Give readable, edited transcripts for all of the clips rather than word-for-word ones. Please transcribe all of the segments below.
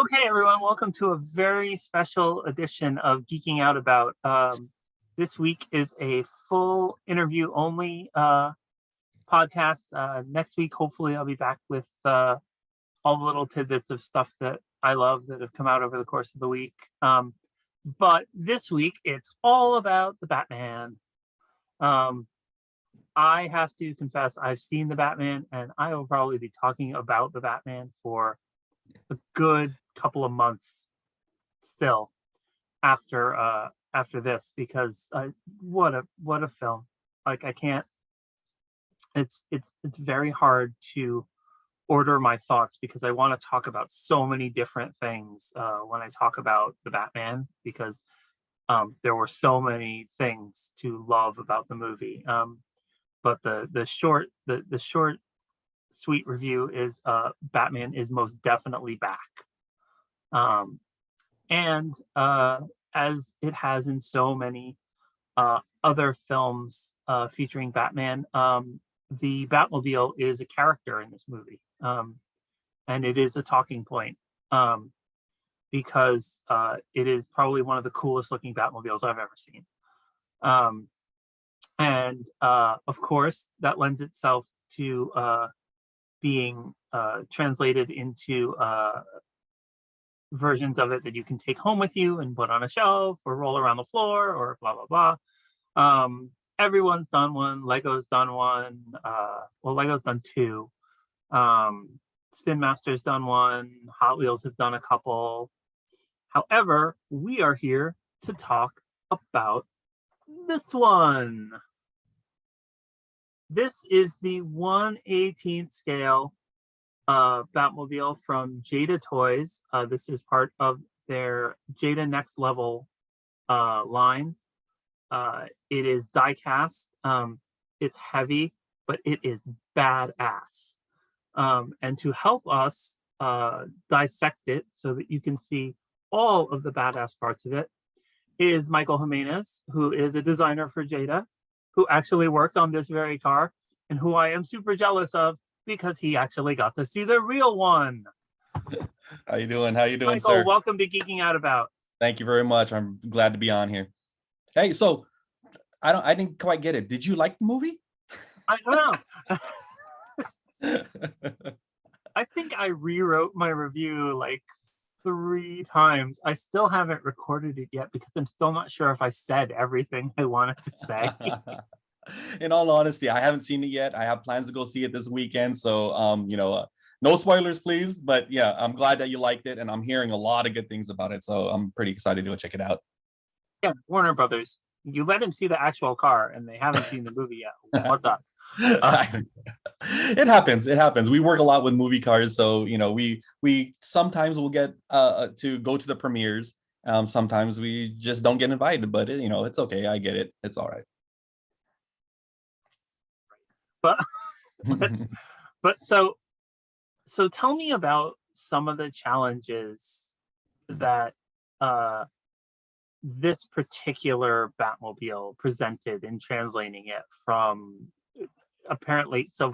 Okay, everyone, welcome to a very special edition of Geeking Out About. This week is a full interview only podcast. Next week, hopefully, I'll be back with all the little tidbits of stuff that I love that have come out over the course of the week. But this week, it's all about the Batman. I have to confess, I've seen the Batman, and I will probably be talking about the Batman for a good couple of months still after this, because what a film. Like, I can't, it's very hard to order my thoughts because I want to talk about so many different things when I talk about the Batman, because there were so many things to love about the movie. But the short sweet review is Batman is most definitely back. And as it has in so many other films featuring Batman, the Batmobile is a character in this movie. And it is a talking point because it is probably one of the coolest looking Batmobiles I've ever seen. And of course, that lends itself to being translated into versions of it that you can take home with you and put on a shelf or roll around the floor or blah blah blah. Everyone's done one. Lego's done one. Well, Lego's done two. Spin Master's done one. Hot Wheels have done a couple. However, we are here to talk about this one. This is the 1/18th scale Batmobile from Jada Toys. This is part of their Jada Next Level line. It is die cast. It's heavy, but it is badass. And to help us dissect it so that you can see all of the badass parts of it is Michael Jimenez, who is a designer for Jada, who actually worked on this very car, and who I am super jealous of because he actually got to see the real one. How you doing? How you doing, Michael, sir? welcome to Geeking Out About. Thank you very much. I'm glad to be on here. Hey, so I didn't quite get it. Did you like the movie? I don't know. I think I rewrote my review like 3 times. I still haven't recorded it yet because I'm still not sure if I said everything I wanted to say. In all honesty, I haven't seen it yet. I have plans to go see it this weekend. So, no spoilers, please. But yeah, I'm glad that you liked it, and I'm hearing a lot of good things about it. So I'm pretty excited to go check it out. Yeah, Warner Brothers. You let him see the actual car, and they haven't seen the movie yet. What's up? It happens. It happens. We work a lot with movie cars, so we sometimes will get to go to the premieres. Sometimes we just don't get invited, but it's okay. I get it. It's all right. But so tell me about some of the challenges that this particular Batmobile presented in translating it from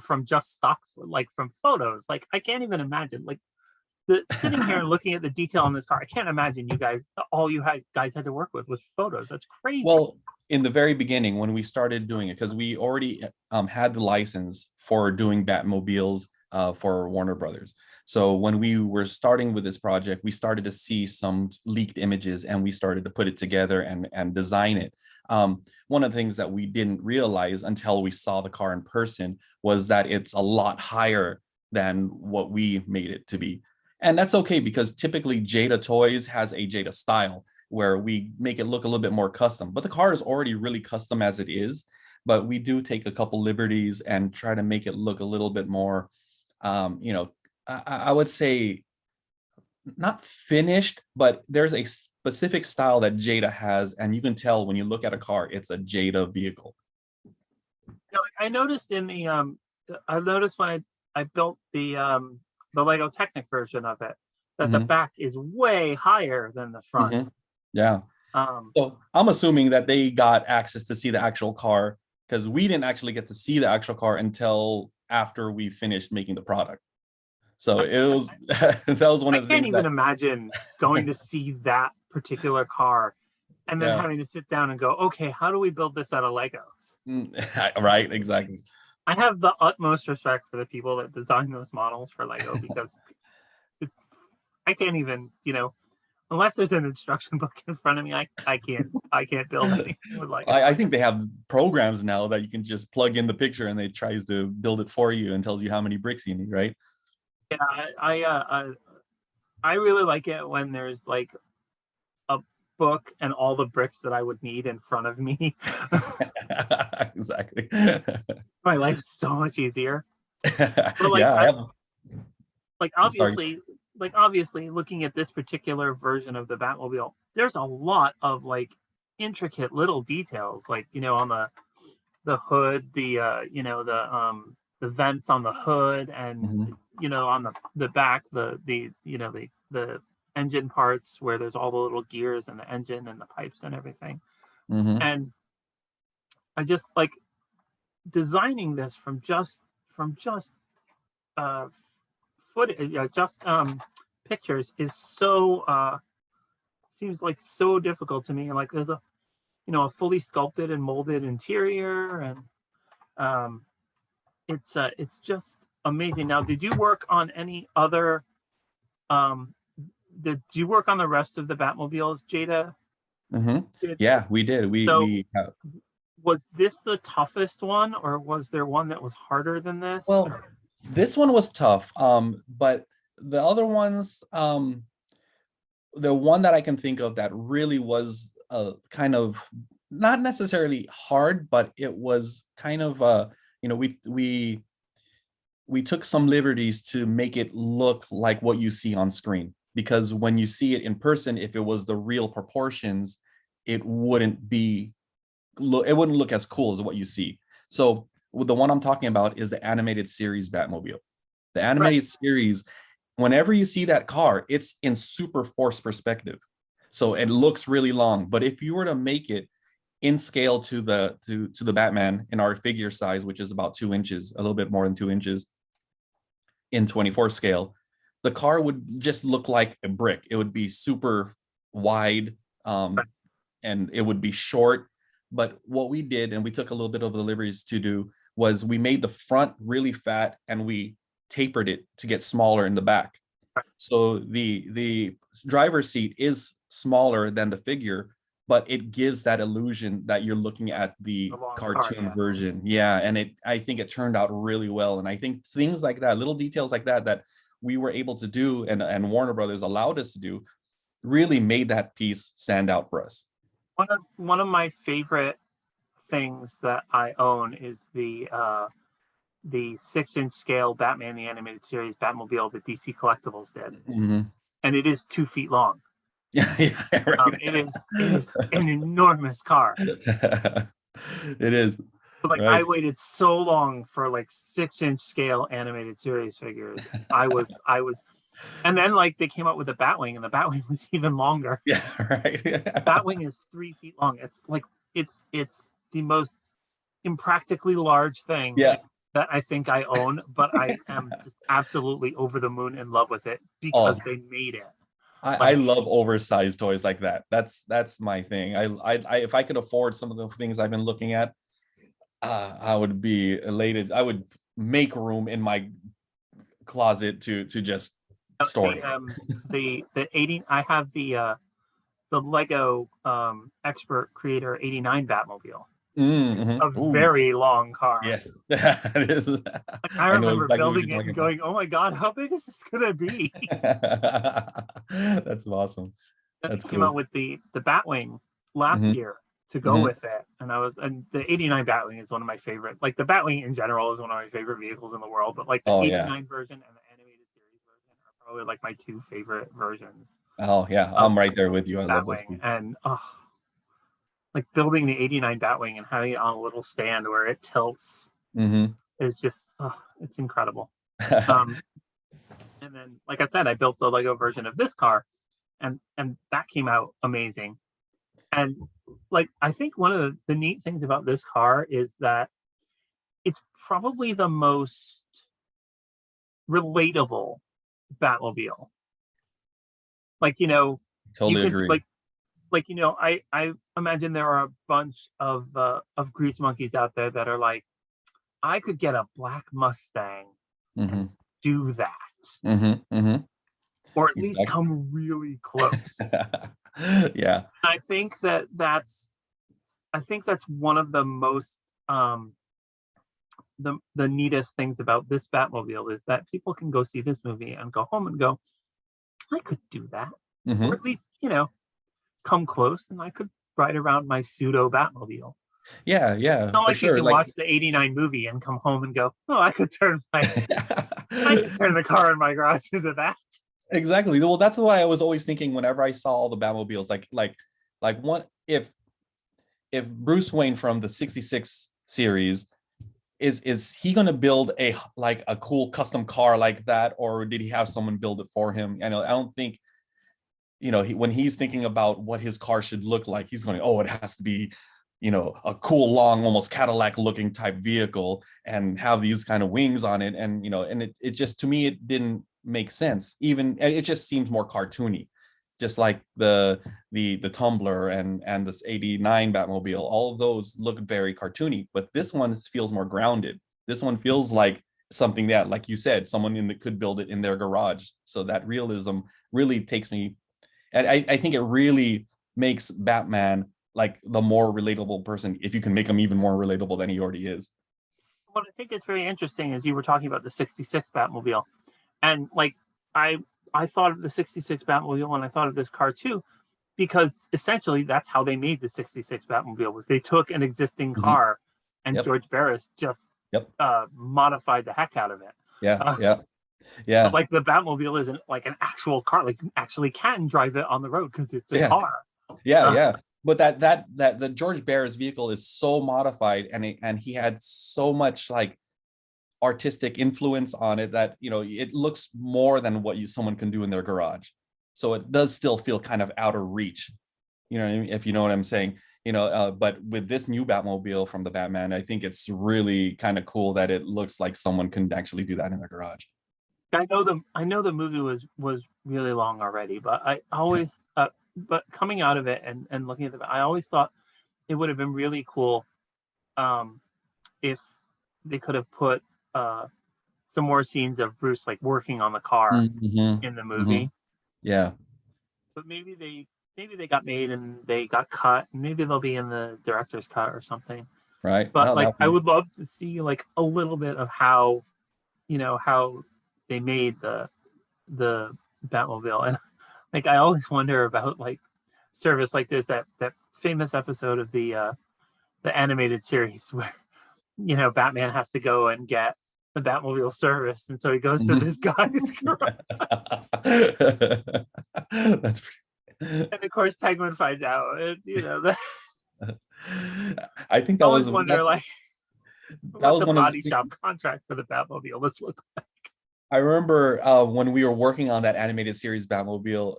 from just stock, like from photos. Like, I can't even imagine, like, sitting here and looking at the detail on this car. I can't imagine all you guys had to work with was photos. That's crazy. Well, in the very beginning, when we started doing it, because we already had the license for doing Batmobiles for Warner Brothers. So when we were starting with this project, we started to see some leaked images, and we started to put it together and design it. One of the things that we didn't realize until we saw the car in person was that it's a lot higher than what we made it to be. And that's okay, because typically Jada Toys has a Jada style where we make it look a little bit more custom, but the car is already really custom as it is. But we do take a couple liberties and try to make it look a little bit more, I would say not finished, but there's a specific style that Jada has, and you can tell when you look at a car, it's a Jada vehicle. I noticed when I built the Lego Technic version of it, that the back is way higher than the front. Yeah. So I'm assuming that they got access to see the actual car, because we didn't actually get to see the actual car until after we finished making the product. So it was that was one I of the can't things even that imagine going to see that particular car and then yeah. having to sit down and go, okay, how do we build this out of Legos? Right, exactly. I have the utmost respect for the people that design those models for Lego because I can't even, unless there's an instruction book in front of me, I can't build anything with Lego. I think they have programs now that you can just plug in the picture and it tries to build it for you and tells you how many bricks you need, right? Yeah, I really like it when there's like a book and all the bricks that I would need in front of me. Exactly. My life's so much easier. But Yeah, I have. like I'm sorry. obviously, looking at this particular version of the Batmobile, there's a lot of like intricate little details, like on the hood, the vents on the hood, and Mhm, on the back, the engine parts where there's all the little gears and the engine and the pipes and everything. mhm. And I just like designing this from just uh footage, just pictures is so seems like so difficult to me. And like there's a fully sculpted and molded interior, and um it's just amazing. Now, did you work on any other um did you work on the rest of the Batmobiles, Jada? Did Yeah, we did. so We have, Was this the toughest one, or was there one that was harder than this? well, this one was tough. But the other ones, the one that I can think of that really was kind of not necessarily hard, but it was kind of we took some liberties to make it look like what you see on screen, because when you see it in person, if it was the real proportions, it wouldn't be it wouldn't look as cool as what you see. So the one I'm talking about is the animated series Batmobile. The Right. animated series, whenever you see that car, it's in super force perspective. So it looks really long. But if you were to make it in scale to the Batman in our figure size, which is about 2 inches, a little bit more than 2 inches in 24 scale, the car would just look like a brick. It would be super wide, Right. and it would be short. But what we did, and we took a little bit of the liberties to do, was we made the front really fat and we tapered it to get smaller in the back. So the driver's seat is smaller than the figure, but it gives that illusion that you're looking at the A long car, cartoon yeah. version. Yeah, and I think it turned out really well. And I think things like that, little details like that, that we were able to do, and Warner Brothers allowed us to do, really made that piece stand out for us. One of my favorite things that I own is the 6-inch scale Batman the Animated Series Batmobile that DC Collectibles did, Mhm. and it is 2 feet long. Yeah, yeah, It is an enormous car. It is, But like I right. waited so long for like 6-inch scale animated series figures. I was, and then like they came out with the Batwing, and the Batwing was even longer. Yeah, right. Batwing is 3 feet long. It's like it's the most impractically large thing Yeah. that I think I own, but I am just absolutely over the moon in love with it because Oh, they made it. I Like, love oversized toys like that. That's my thing. I if I could afford some of the things I've been looking at, I would be elated. I would make room in my closet to just store the it. um the 80, I have the Lego expert creator 89 Batmobile. Mm-hmm. A Ooh, very long car. yes, it is. Like I I know remember exactly what building you're it and talking about. going, "Oh my god, how big is this gonna be?" That's awesome. Then That's they came out cool. with the Batwing last Hmm. year to go Hmm. with it, and the 89 Batwing is one of my favorite. Like the Batwing in general is one of my favorite vehicles in the world, but like the Oh yeah. 89 version and the animated series version are probably like my two favorite versions Oh yeah. of I'm right there with you. I love those Batwing. two. And like building the 89 Batwing and having it on a little stand where it tilts Hmm. is just it's incredible. Um, and then, like I said, I built the Lego version of this car, and that came out amazing. And like I think one of the neat things about this car is that it's probably the most relatable Batmobile. Like, you know, you Totally could agree. like, you know, I imagine there are a bunch of grease monkeys out there that are like, I could get a black Mustang and Hmm. do that, Hmm. Hmm. or at least Exactly. come really close. Yeah. I think that's one of the most um the neatest things about this Batmobile is that people can go see this movie and go home and go, I could do that. Or Hmm. at least, you know, come close and I could ride around my pseudo Batmobile. Yeah, yeah, Not for like you sure. can Like watch the '89 movie and come home and go, oh, I could turn the car in my garage into that. exactly. Well, that's what I was always thinking whenever I saw all the Batmobiles. Like one if Bruce Wayne from the 66 series is he going to build a like a cool custom car like that, or did he have someone build it for him? I don't think, when he's thinking about what his car should look like, he's going, oh, it has to be, a cool, long, almost Cadillac looking type vehicle and have these kind of wings on it. And, and it just, to me, it didn't make sense. Even it just seems more cartoony, just like the Tumbler and this 89 Batmobile. All of those look very cartoony, but this one feels more grounded. This one feels like something that, like you said, someone could build it in their garage. So that realism really takes me, and I think it really makes Batman like the more relatable person, if you can make him even more relatable than he already is. What I think is very interesting is you were talking about the '66 Batmobile, and like I I thought of the '66 Batmobile and I thought of this car too, because essentially that's how they made the '66 Batmobile was they took an existing Mhm. car and Yep. George Barris just Yep. modified the heck out of it. Yeah. Uh, Yeah. but Yeah. like the Batmobile isn't like an actual car; like you actually can drive it on the road because it's a Yeah. car. Yeah. Uh, Yeah. But that the George Barris vehicle is so modified, and he had so much like artistic influence on it that it looks more than what someone can do in their garage. So it does still feel kind of out of reach, what I mean, if you know what I'm saying. But with this new Batmobile from the Batman, I think it's really kind of cool that it looks like someone can actually do that in their garage. I know the movie was really long already, but I always but coming out of it and looking at it, I always thought it would have been really cool um, if they could have put some more scenes of Bruce like working on the car Mm-hmm. in the Mm-hmm. movie. Yeah. But maybe they got made and they got cut. And maybe they'll be in the director's cut or something. Right. But Oh, like that I one. would love to see like a little bit of how how they made the Batmobile. And like I always wonder about like service. Like there's that famous episode of the animated series where Batman has to go and get the Batmobile serviced, and so he goes to Mhm. this guy's garage, That's pretty. and of course Penguin finds out, and I think I that always was wonder like that what was the one of body the. shop contract for the Batmobile must look like. I remember when we were working on that animated series Batmobile,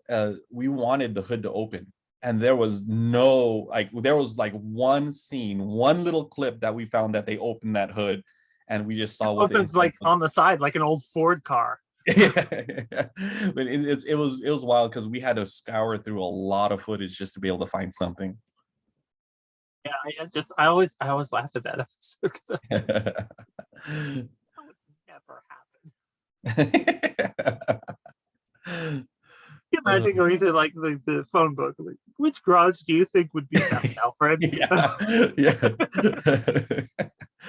we wanted the hood to open, and there was like one scene, one little clip that we found that they opened that hood, and we just It saw what the opens inside like on the side like an old Ford car. yeah. But it was wild because we had to scour through a lot of footage just to be able to find something. Yeah, I always laugh at that episode because that would never happen. Can you imagine going to like the phone book, like which garage do you think would be best, Alfred? Yeah, yeah.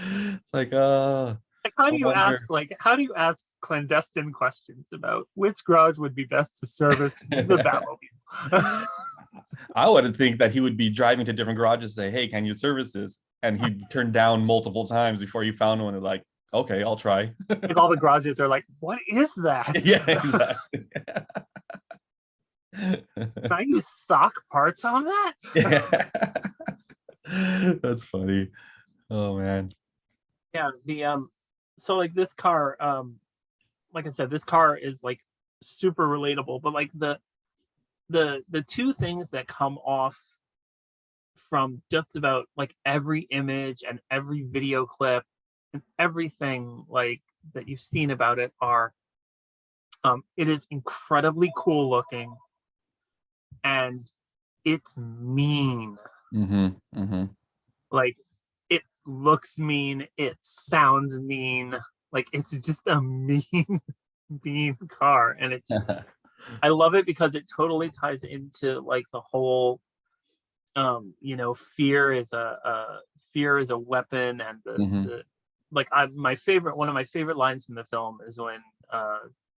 It's like, Like I wonder. how do you ask clandestine questions about which garage would be best to service the Batmobile? I would think that he would be driving to different garages, say, "Hey, can you service this?" And he'd turn down multiple times before he found one. And like, okay, I'll try. Like all the garages are like, what is that? Yeah, exactly. Can I use stock parts on that? Yeah. That's funny. Oh man. Yeah, the so like this car, like I said, this car is like super relatable, but like the two things that come off from just about like every image and every video clip and everything like that you've seen about it are It is incredibly cool looking, and it's mean. Like, it looks mean, it sounds mean, like it's just a mean mean car. And it just, I love it because it totally ties into like the whole fear is a weapon. And the like, one of my favorite lines from the film is when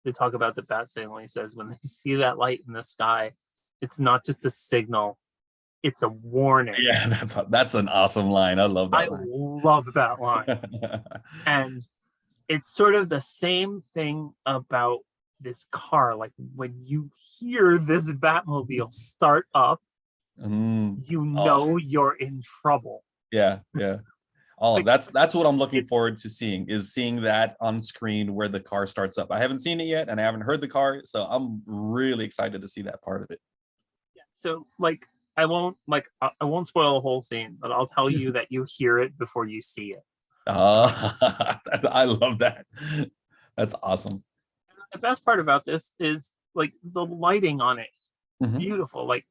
they talk about the bat signal. He says, when they see that light in the sky, it's not just a signal, it's a warning. Yeah, that's an awesome line. I love that line. Love that line. And it's sort of the same thing about this car. Like, when you hear this Batmobile start up, you're in trouble. Yeah. Oh, Like, that's what I'm looking forward to seeing that on screen where the car starts up. I haven't seen it yet, and I haven't heard the car, so I'm really excited to see that part of it. yeah, so like, I won't spoil the whole scene, but I'll tell you that you hear it before you see it. I love that. That's awesome. The best part about this is like the lighting on it is beautiful. Like,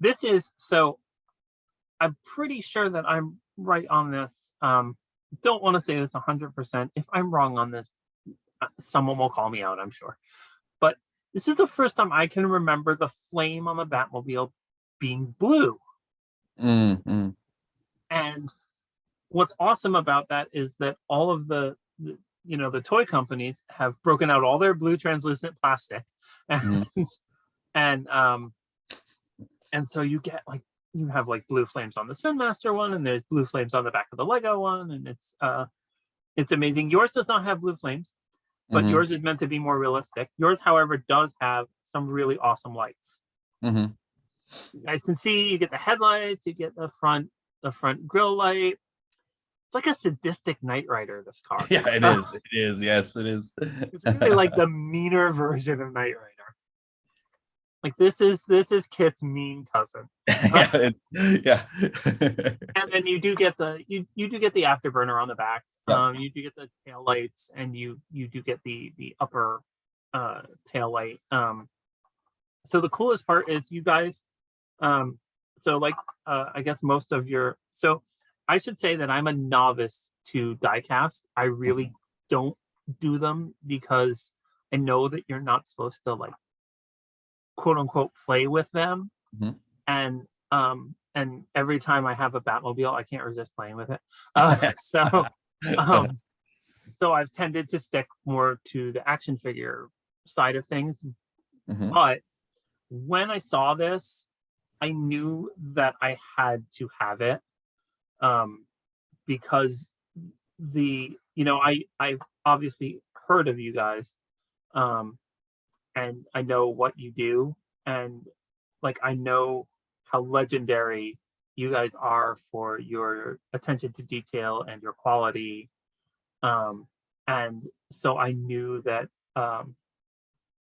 this is so. I'm pretty sure that I'm right on this. Don't want to say this 100%. If I'm wrong on this, someone will call me out, I'm sure. But this is the first time I can remember the flame on the Batmobile being blue. And what's awesome about that is that all of the toy companies have broken out all their blue translucent plastic, and so you get like, you have like blue flames on the Spin Master one, and there's blue flames on the back of the Lego one, and it's amazing. Yours does not have blue flames, but yours is meant to be more realistic. Yours, however, does have some really awesome lights. You guys can see, you get the headlights, you get the front grille light. It's like a sadistic Knight Rider, this car. Yeah, it is. It is. Yes, it is. It's really like the meaner version of Knight Rider. Like, this is Kit's mean cousin. Yeah. And then you do get the afterburner on the back. You do get the tail lights, and you do get the upper tail light. So the coolest part is, you guys, so like, I guess most of your, so I should say that I'm a novice to diecast. I really don't do them because I know that you're not supposed to, like, quote unquote, play with them. And every time I have a Batmobile, I can't resist playing with it. So I've tended to stick more to the action figure side of things. But when I saw this, I knew that I had to have it, because I've obviously heard of you guys, and I know what you do, and like, I know how legendary you guys are for your attention to detail and your quality. And so I knew that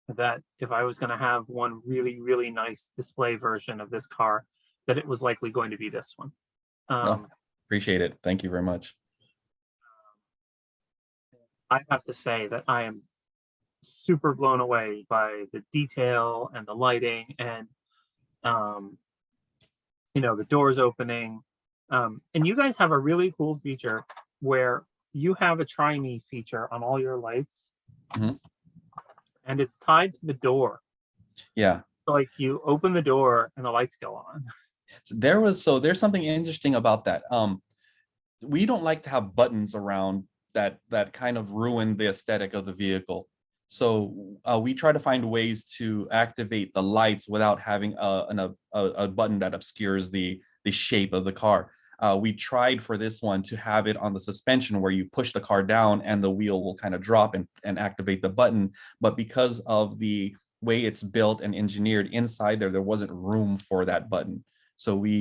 that if I was going to have one really, really nice display version of this car, that it was likely going to be this one. Appreciate it. Thank you very much. I have to say that I am super blown away by the detail and the lighting, and the doors opening. And you guys have a really cool feature where you have a Try Me feature on all your lights, and it's tied to the door. Yeah. So, like, you open the door and the lights go on. There's something interesting about that. We don't like to have buttons around that kind of ruin the aesthetic of the vehicle. So we try to find ways to activate the lights without having a button that obscures the shape of the car. We tried for this one to have it on the suspension where you push the car down and the wheel will kind of drop and activate the button. But because of the way it's built and engineered inside there wasn't room for that button. So we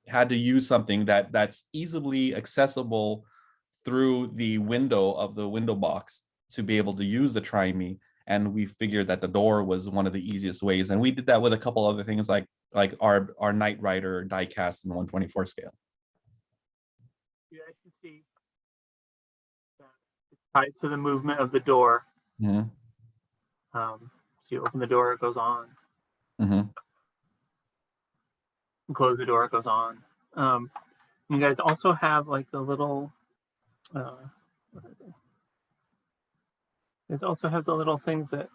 had to use something that's easily accessible through the window of the window box to be able to use the Try Me. And we figured that the door was one of the easiest ways. And we did that with a couple other things like our Knight Rider die cast in 1/24 scale. You guys can see that it's tied to the movement of the door. So you open the door, it goes on. Mm-hmm. You close the door, it goes on. You guys also have like the little. What are they? You guys also have the little things that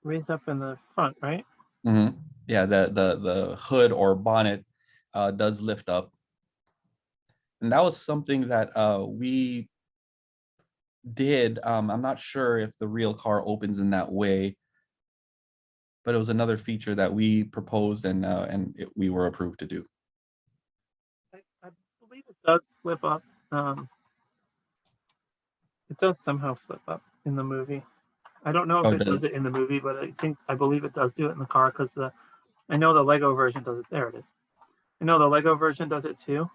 raise up in the front, right? Mm-hmm. Yeah, the hood or bonnet does lift up, and that was something that we did. I'm not sure if the real car opens in that way, but it was another feature that we proposed and we were approved to do. I believe it does flip up. It does somehow flip up in the movie. I don't know if Oh, it does it in the movie, but I believe it does do it in the car because I know the Lego version does it. There it is. I know the Lego version does it too.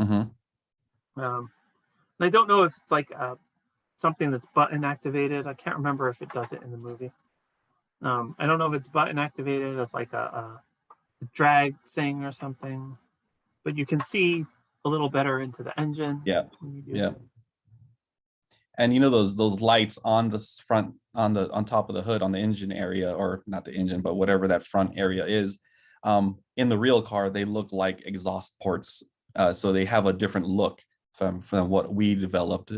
Mm-hmm. And I don't know if it's like something that's button activated. I can't remember if it does it in the movie. I don't know if it's button activated as like a drag thing or something, but you can see a little better into the engine. Yeah, when you do yeah. that. And you know those lights on the front on top of the hood on the engine area, or not the engine, but whatever that front area is. In the real car, they look like exhaust ports, so they have a different look from what we developed.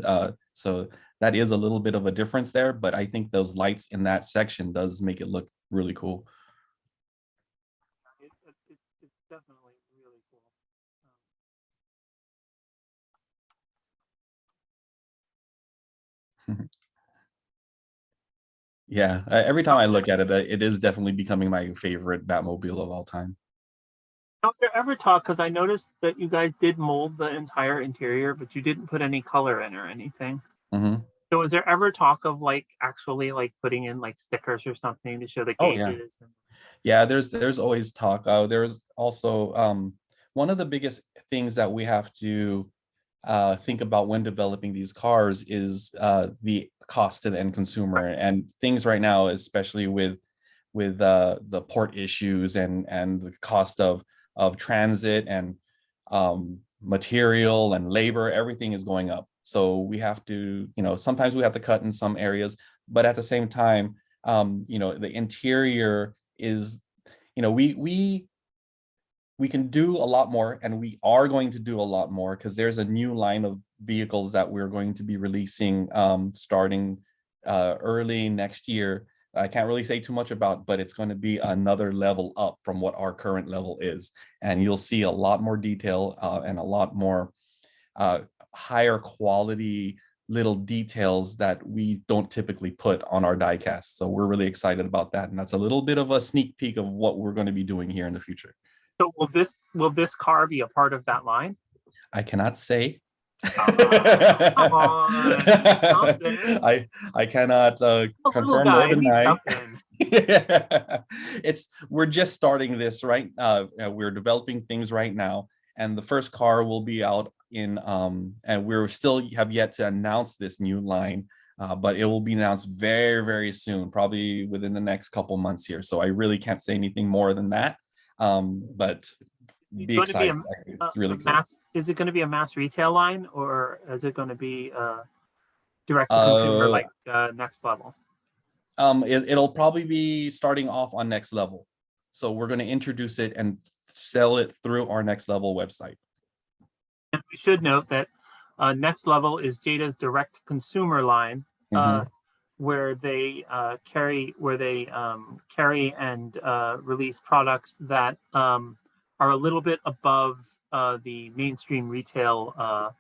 So that is a little bit of a difference there, but I think those lights in that section does make it look really cool. It's definitely really cool. Yeah, every time I look at it, it is definitely becoming my favorite Batmobile of all time. Now, if there ever talk, because I noticed that you guys did mold the entire interior, but you didn't put any color in or anything. Mm-hmm. So was there ever talk of like actually like putting in like stickers or something to show the Oh yeah. gauges? Yeah, there's always talk. There's also one of the biggest things that we have to think about when developing these cars is the cost to the end consumer, and things right now, especially with the port issues and the cost of transit and material and labor. Everything is going up. So we have to, sometimes we have to cut in some areas, but at the same time, the interior is, we can do a lot more, and we are going to do a lot more because there's a new line of vehicles that we're going to be releasing starting early next year. I can't really say too much about, but it's going to be another level up from what our current level is, and you'll see a lot more detail and a lot more higher quality little details that we don't typically put on our diecast. So we're really excited about that, and that's a little bit of a sneak peek of what we're going to be doing here in the future. So will this car be a part of that line? I cannot say. Come on, something. I cannot A little confirm nor guy needs deny. something. We're just starting this, right? We're developing things right now, and the first car will be out in and we're still have yet to announce this new line, but it will be announced very, very soon, probably within the next couple months here. So I really can't say anything more than that. But be excited. It's really cool. Is it going to be a mass retail line, or is it going to be direct to consumer like Next Level? It'll probably be starting off on Next Level. So we're going to introduce it and sell it through our Next Level website. And we should note that Next Level is Jada's direct consumer line, where they carry and release products that are a little bit above the mainstream retail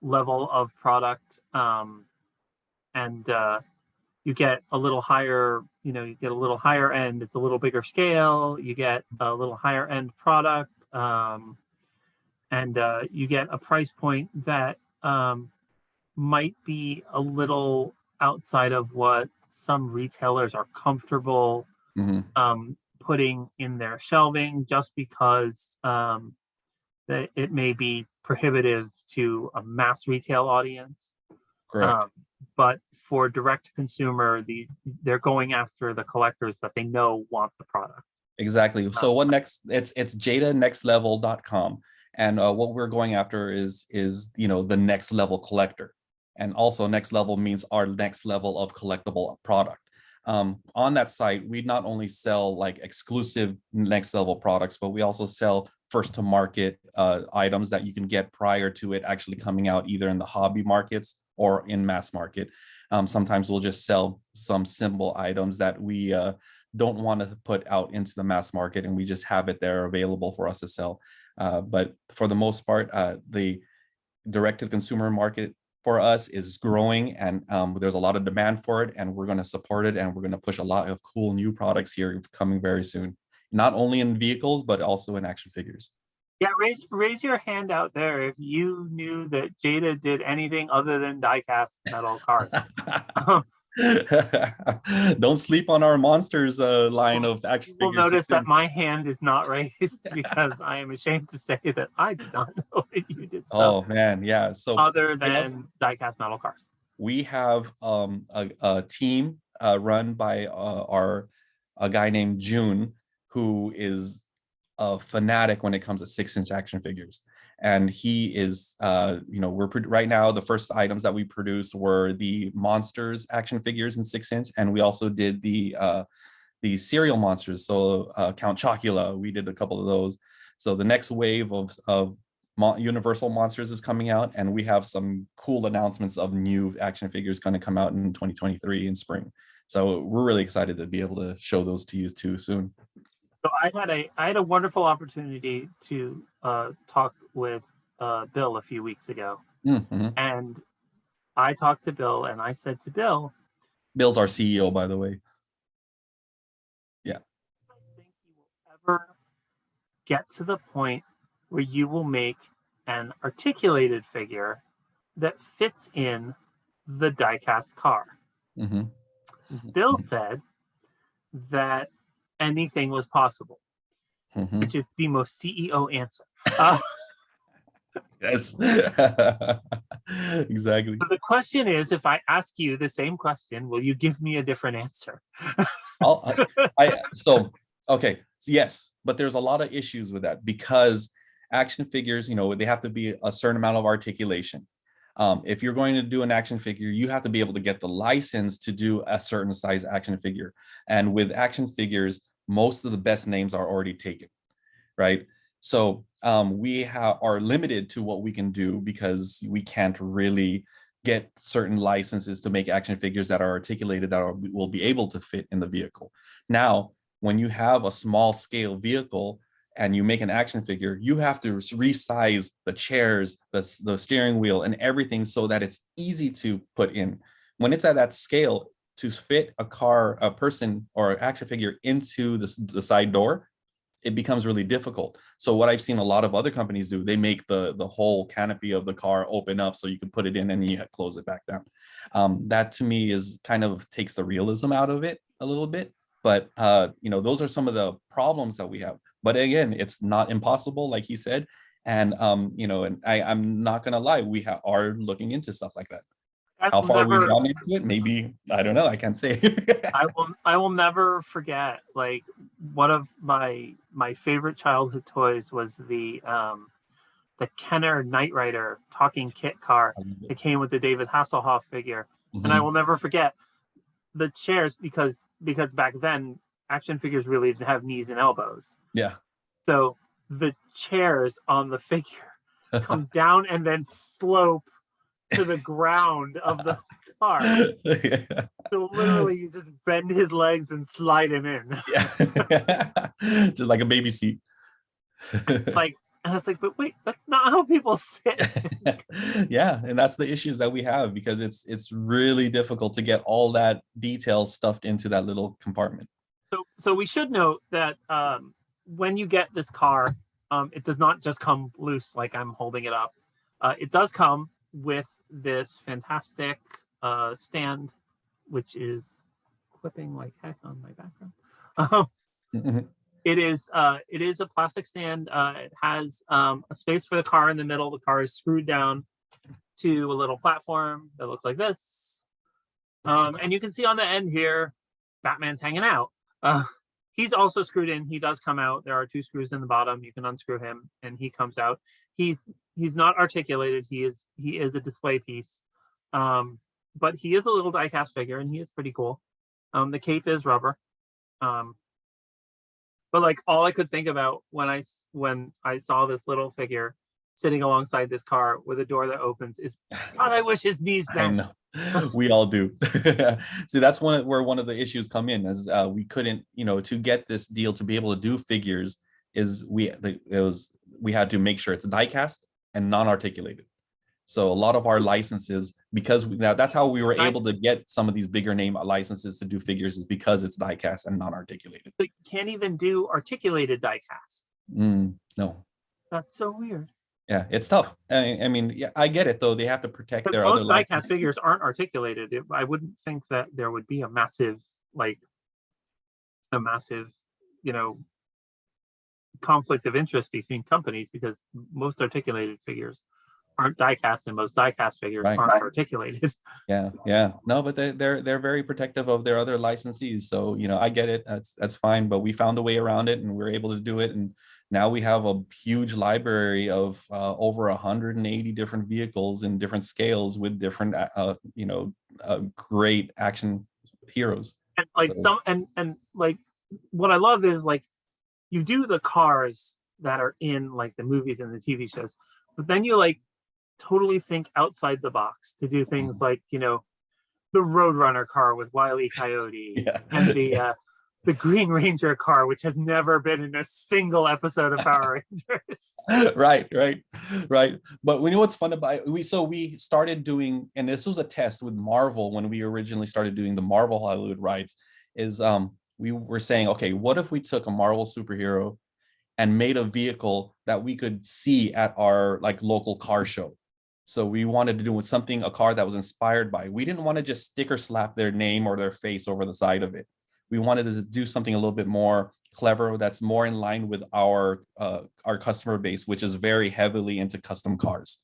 level of product, and you get a little higher. You get a little higher end. It's a little bigger scale. You get a little higher end product. And you get a price point that might be a little outside of what some retailers are comfortable putting in their shelving, just because that it may be prohibitive to a mass retail audience. Correct. But for direct to consumer, they're going after the collectors that they know want the product. Exactly. So it's jadanextlevel.com. And what we're going after is the next level collector. And also next level means our next level of collectible product. On that site, we not only sell like exclusive next level products, but we also sell first to market items that you can get prior to it actually coming out, either in the hobby markets or in mass market. Sometimes we'll just sell some simple items that we don't want to put out into the mass market, and we just have it there available for us to sell. But for the most part, the direct-to-consumer market for us is growing, and there's a lot of demand for it, and we're going to support it, and we're going to push a lot of cool new products here coming very soon, not only in vehicles but also in action figures. Yeah, raise your hand out there if you knew that Jada did anything other than die-cast metal cars. Don't sleep on our monsters line of action You'll figures. notice that my hand is not raised because I am ashamed to say that I did not know that you did stuff. Oh man, yeah. So other than die-cast metal cars, we have a team run by a guy named June, who is a fanatic when it comes to 6-inch action figures. And he is, we're right now, the first items that we produced were the Monsters action figures in 6-inch, and we also did the cereal monsters. So Count Chocula, we did a couple of those. So the next wave of Universal Monsters is coming out, and we have some cool announcements of new action figures going to come out in 2023 in spring. So we're really excited to be able to show those to you too soon. So I had a wonderful opportunity to talk with Bill a few weeks ago, and I talked to Bill, and I said to Bill, Bill's our CEO, by the way. Yeah. I think you will ever get to the point where you will make an articulated figure that fits in the die-cast car. Bill said that anything was possible, which is the most CEO answer. Yes. Exactly. So the question is, if I ask you the same question, will you give me a different answer? Okay, so yes, but there's a lot of issues with that, because action figures, they have to be a certain amount of articulation. If you're going to do an action figure, you have to be able to get the license to do a certain size action figure. And with action figures, most of the best names are already taken, right? So we are limited to what we can do, because we can't really get certain licenses to make action figures that are articulated, that will be able to fit in the vehicle. Now, when you have a small scale vehicle and you make an action figure, you have to resize the chairs, the steering wheel, and everything so that it's easy to put in. When it's at that scale, to fit a person or action figure into the side door, it becomes really difficult. So what I've seen a lot of other companies do, they make the whole canopy of the car open up so you can put it in and you close it back down. That to me is kind of takes the realism out of it a little bit. But those are some of the problems that we have. But again, it's not impossible, like he said. And and I'm not gonna lie, we are looking into stuff like that. How far we've gone into it, maybe, I don't know, I can't say. I will never forget, like, one of my favorite childhood toys was the Kenner Knight Rider talking kit car that came with the David Hasselhoff figure. And I will never forget the chairs, because back then action figures really didn't have knees and elbows. Yeah. So the chairs on the figure come down and then slope to the ground of the car. Yeah. So literally you just bend his legs and slide him in. Yeah. Just like a baby seat. I was like, but wait, that's not how people sit. Yeah, and that's the issues that we have, because it's really difficult to get all that detail stuffed into that little compartment. So we should note that when you get this car, it does not just come loose like I'm holding it up. It does come with this fantastic stand, which is clipping like heck on my background. It is a plastic stand. It has a space for the car in the middle. The car is screwed down to a little platform that looks like this. And you can see on the end here, Batman's hanging out. He's also screwed in. He does come out. There are 2 screws in the bottom. You can unscrew him and he comes out. He's not articulated. He is a display piece. But he is a little die-cast figure and he is pretty cool. The cape is rubber. Um, but like all I could think about when I saw this little figure sitting alongside this car with a door that opens is, God, I wish his knees I bent. know. We all do. See, that's where one of the issues come in, is we couldn't, to get this deal to be able to do figures, is we had to make sure it's die cast and non-articulated. So a lot of our licenses, because that's how we were able to get some of these bigger name licenses to do figures, is because it's die cast and non-articulated. But you can't even do articulated die cast. No. That's so weird. Yeah, it's tough. I mean, yeah, I get it though. They have to protect their Most other die-cast figures aren't articulated. I wouldn't think that there would be a massive, you know, conflict of interest between companies, because most articulated figures aren't die-cast, and most die-cast figures Right. aren't articulated. Yeah. No, but they're very protective of their other licensees. So, I get it. That's fine. But we found a way around it, and we're able to do it. And now we have a huge library of over 180 different vehicles in different scales with different, great action heroes. And what I love is you do the cars that are in the movies and the TV shows, but then you totally think outside the box to do things like the Roadrunner car with Wile E. Coyote, and the Green Ranger car, which has never been in a single episode of Power Rangers. Right. But we know what's fun about it? We started doing, and this was a test with Marvel when we originally started doing the Marvel Hollywood rides, is we were saying, okay, what if we took a Marvel superhero and made a vehicle that we could see at our local car show? So we wanted to do a car that was inspired by. We didn't want to just sticker slap their name or their face over the side of it. We wanted to do something a little bit more clever, that's more in line with our customer base, which is very heavily into custom cars.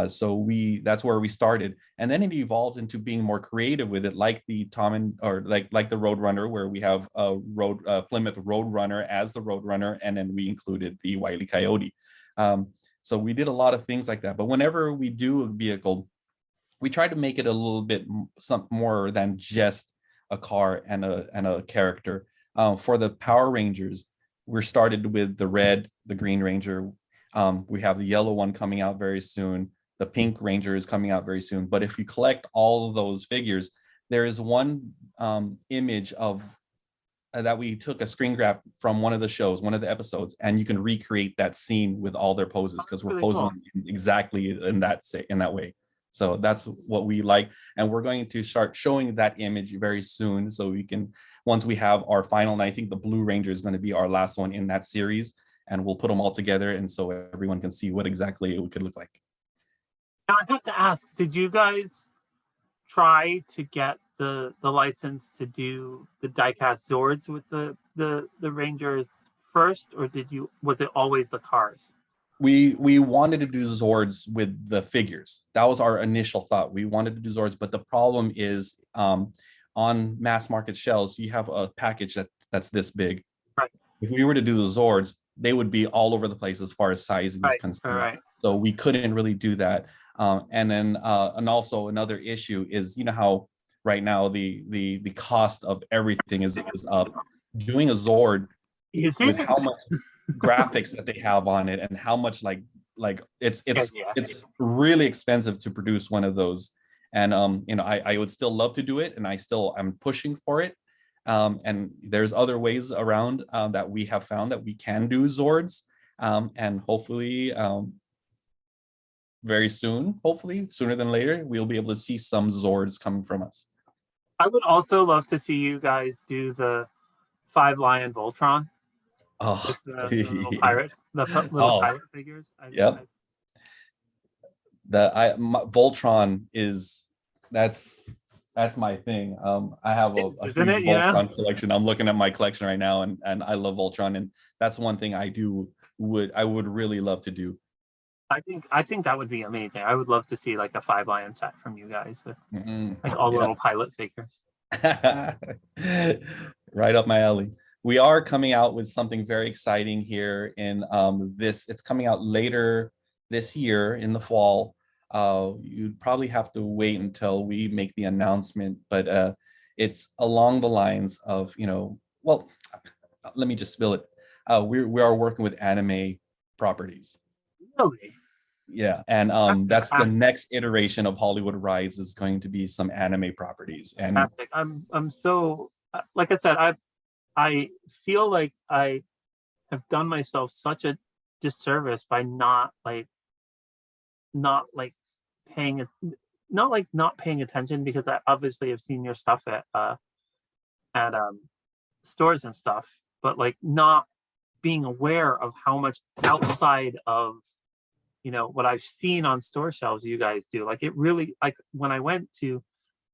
So that's where we started, and then it evolved into being more creative with it, like the the Roadrunner, where we have a Plymouth Roadrunner as the Roadrunner, and then we included the Wile E. Coyote. So we did a lot of things like that. But whenever we do a vehicle, we try to make it a little bit more than just a car and a character. For the Power Rangers, we're started with the red, the Green Ranger. We have the yellow one coming out very soon. The Pink Ranger is coming out very soon. But if you collect all of those figures, there is one image of that we took a screen grab from one of the shows, one of the episodes, and you can recreate that scene with all their poses, because we're posing exactly in that way. So that's what we like, and we're going to start showing that image very soon, so we can, once we have our final, and I think the Blue Ranger is going to be our last one in that series, and we'll put them all together, and so everyone can see what exactly it could look like. Now I have to ask, did you guys try to get the license to do the diecast Zords with the Rangers first, or was it always the cars? We wanted to do Zords with the figures. That was our initial thought. We wanted to do Zords, but the problem is on mass market shelves, you have a package that's this big. Right. If we were to do the Zords, they would be all over the place as far as size is concerned. Right. So we couldn't really do that. And also another issue is, how right now the cost of everything is up. Doing a Zord with how much graphics that they have on it, and how much it's really expensive to produce one of those. And I would still love to do it, and I'm pushing for it. And there's other ways around that we have found that we can do Zords, and hopefully very soon, hopefully sooner than later, we'll be able to see some Zords coming from us. I would also love to see you guys do the 5 Lion Voltron. Oh, the little pirate, pirate figures. Yep. Voltron is that's my thing. I have a huge Voltron collection. I'm looking at my collection right now, and I love Voltron, and that's one thing I would really love to do. I think that would be amazing. I would love to see a 5 Lion set from you guys with all little pilot figures. Right up my alley. We are coming out with something very exciting here in it's coming out later this year in the fall. You'd probably have to wait until we make the announcement, but It's along the lines of, well, let me just spill it. We are working with anime properties. Really? Yeah, and That's that's the fantastic. next iteration of Hollywood Rides is going to be some anime properties. And Fantastic. I'm so like I said, I feel like I have done myself such a disservice by not like paying it not like not paying attention, because I obviously have seen your stuff at stores and stuff, but like not being aware of how much outside of what I've seen on store shelves you guys do. Like it really, like when I went to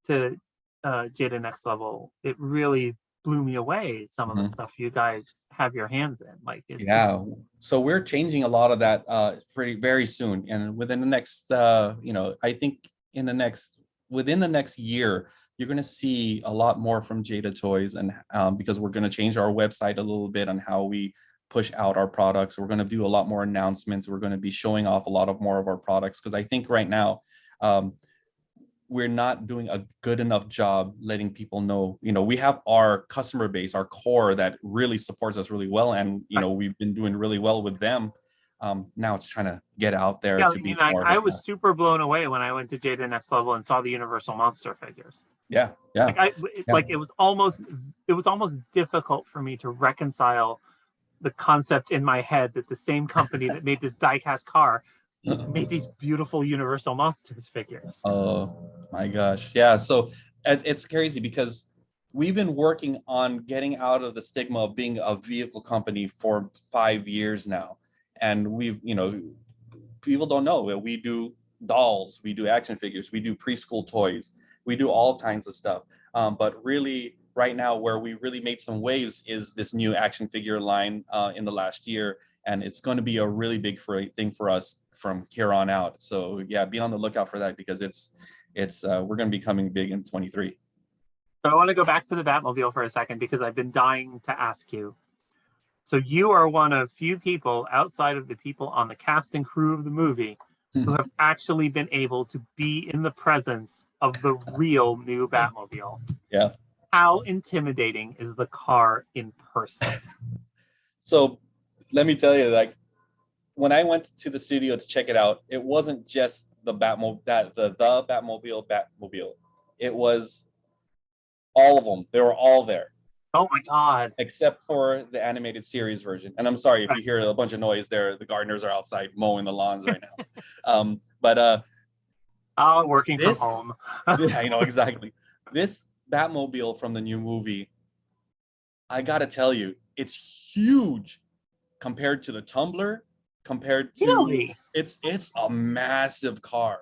Jada Next Level, it really blew me away, some of the Mhm. stuff you guys have your hands in. Like it's Yeah, so we're changing a lot of that pretty very soon, and within the next I think in the next within the next year, you're going to see a lot more from Jada Toys, and because we're going to change our website a little bit on how we push out our products. We're going to do a lot more announcements. We're going to be showing off a lot of more of our products, because I think right now um, we're not doing a good enough job letting people know. We have our customer base, our core that really supports us really well, and we've been doing really well with them. Now it's trying to get out there yeah. to I mean, be like more of I a was super blown away when I went to Jada Next Level and saw the Universal Monster figures. yeah, yeah, Like yeah. like it was almost difficult for me to reconcile the concept in my head that the same company that made this diecast car made these beautiful Universal Monsters figures. Oh my gosh. Yeah. So it's crazy because we've been working on getting out of the stigma of being a vehicle company for 5 years now. And people don't know that we do dolls, we do action figures, we do preschool toys, we do all kinds of stuff. But really, right now, where we really made some waves is this new action figure line in the last year, and it's going to be a really big thing for us from here on out. So yeah, be on the lookout for that, because it's we're going to be coming big in 23. So I want to go back to the Batmobile for a second, because I've been dying to ask you. So you are one of few people outside of the people on the cast and crew of the movie who have actually been able to be in the presence of the real new Batmobile. Yeah. How intimidating is the car in person? So let me tell you, like, when I went to the studio to check it out, it wasn't just the Batmobile. It was all of them. They were all there, Oh my God. except for the animated series version. And I'm sorry if you hear a bunch of noise there. The gardeners are outside mowing the lawns right now. But Working from this, home. I know exactly. This Batmobile from the new movie, I gotta tell you, it's huge compared to the Tumbler, compared to Really? it's a massive car,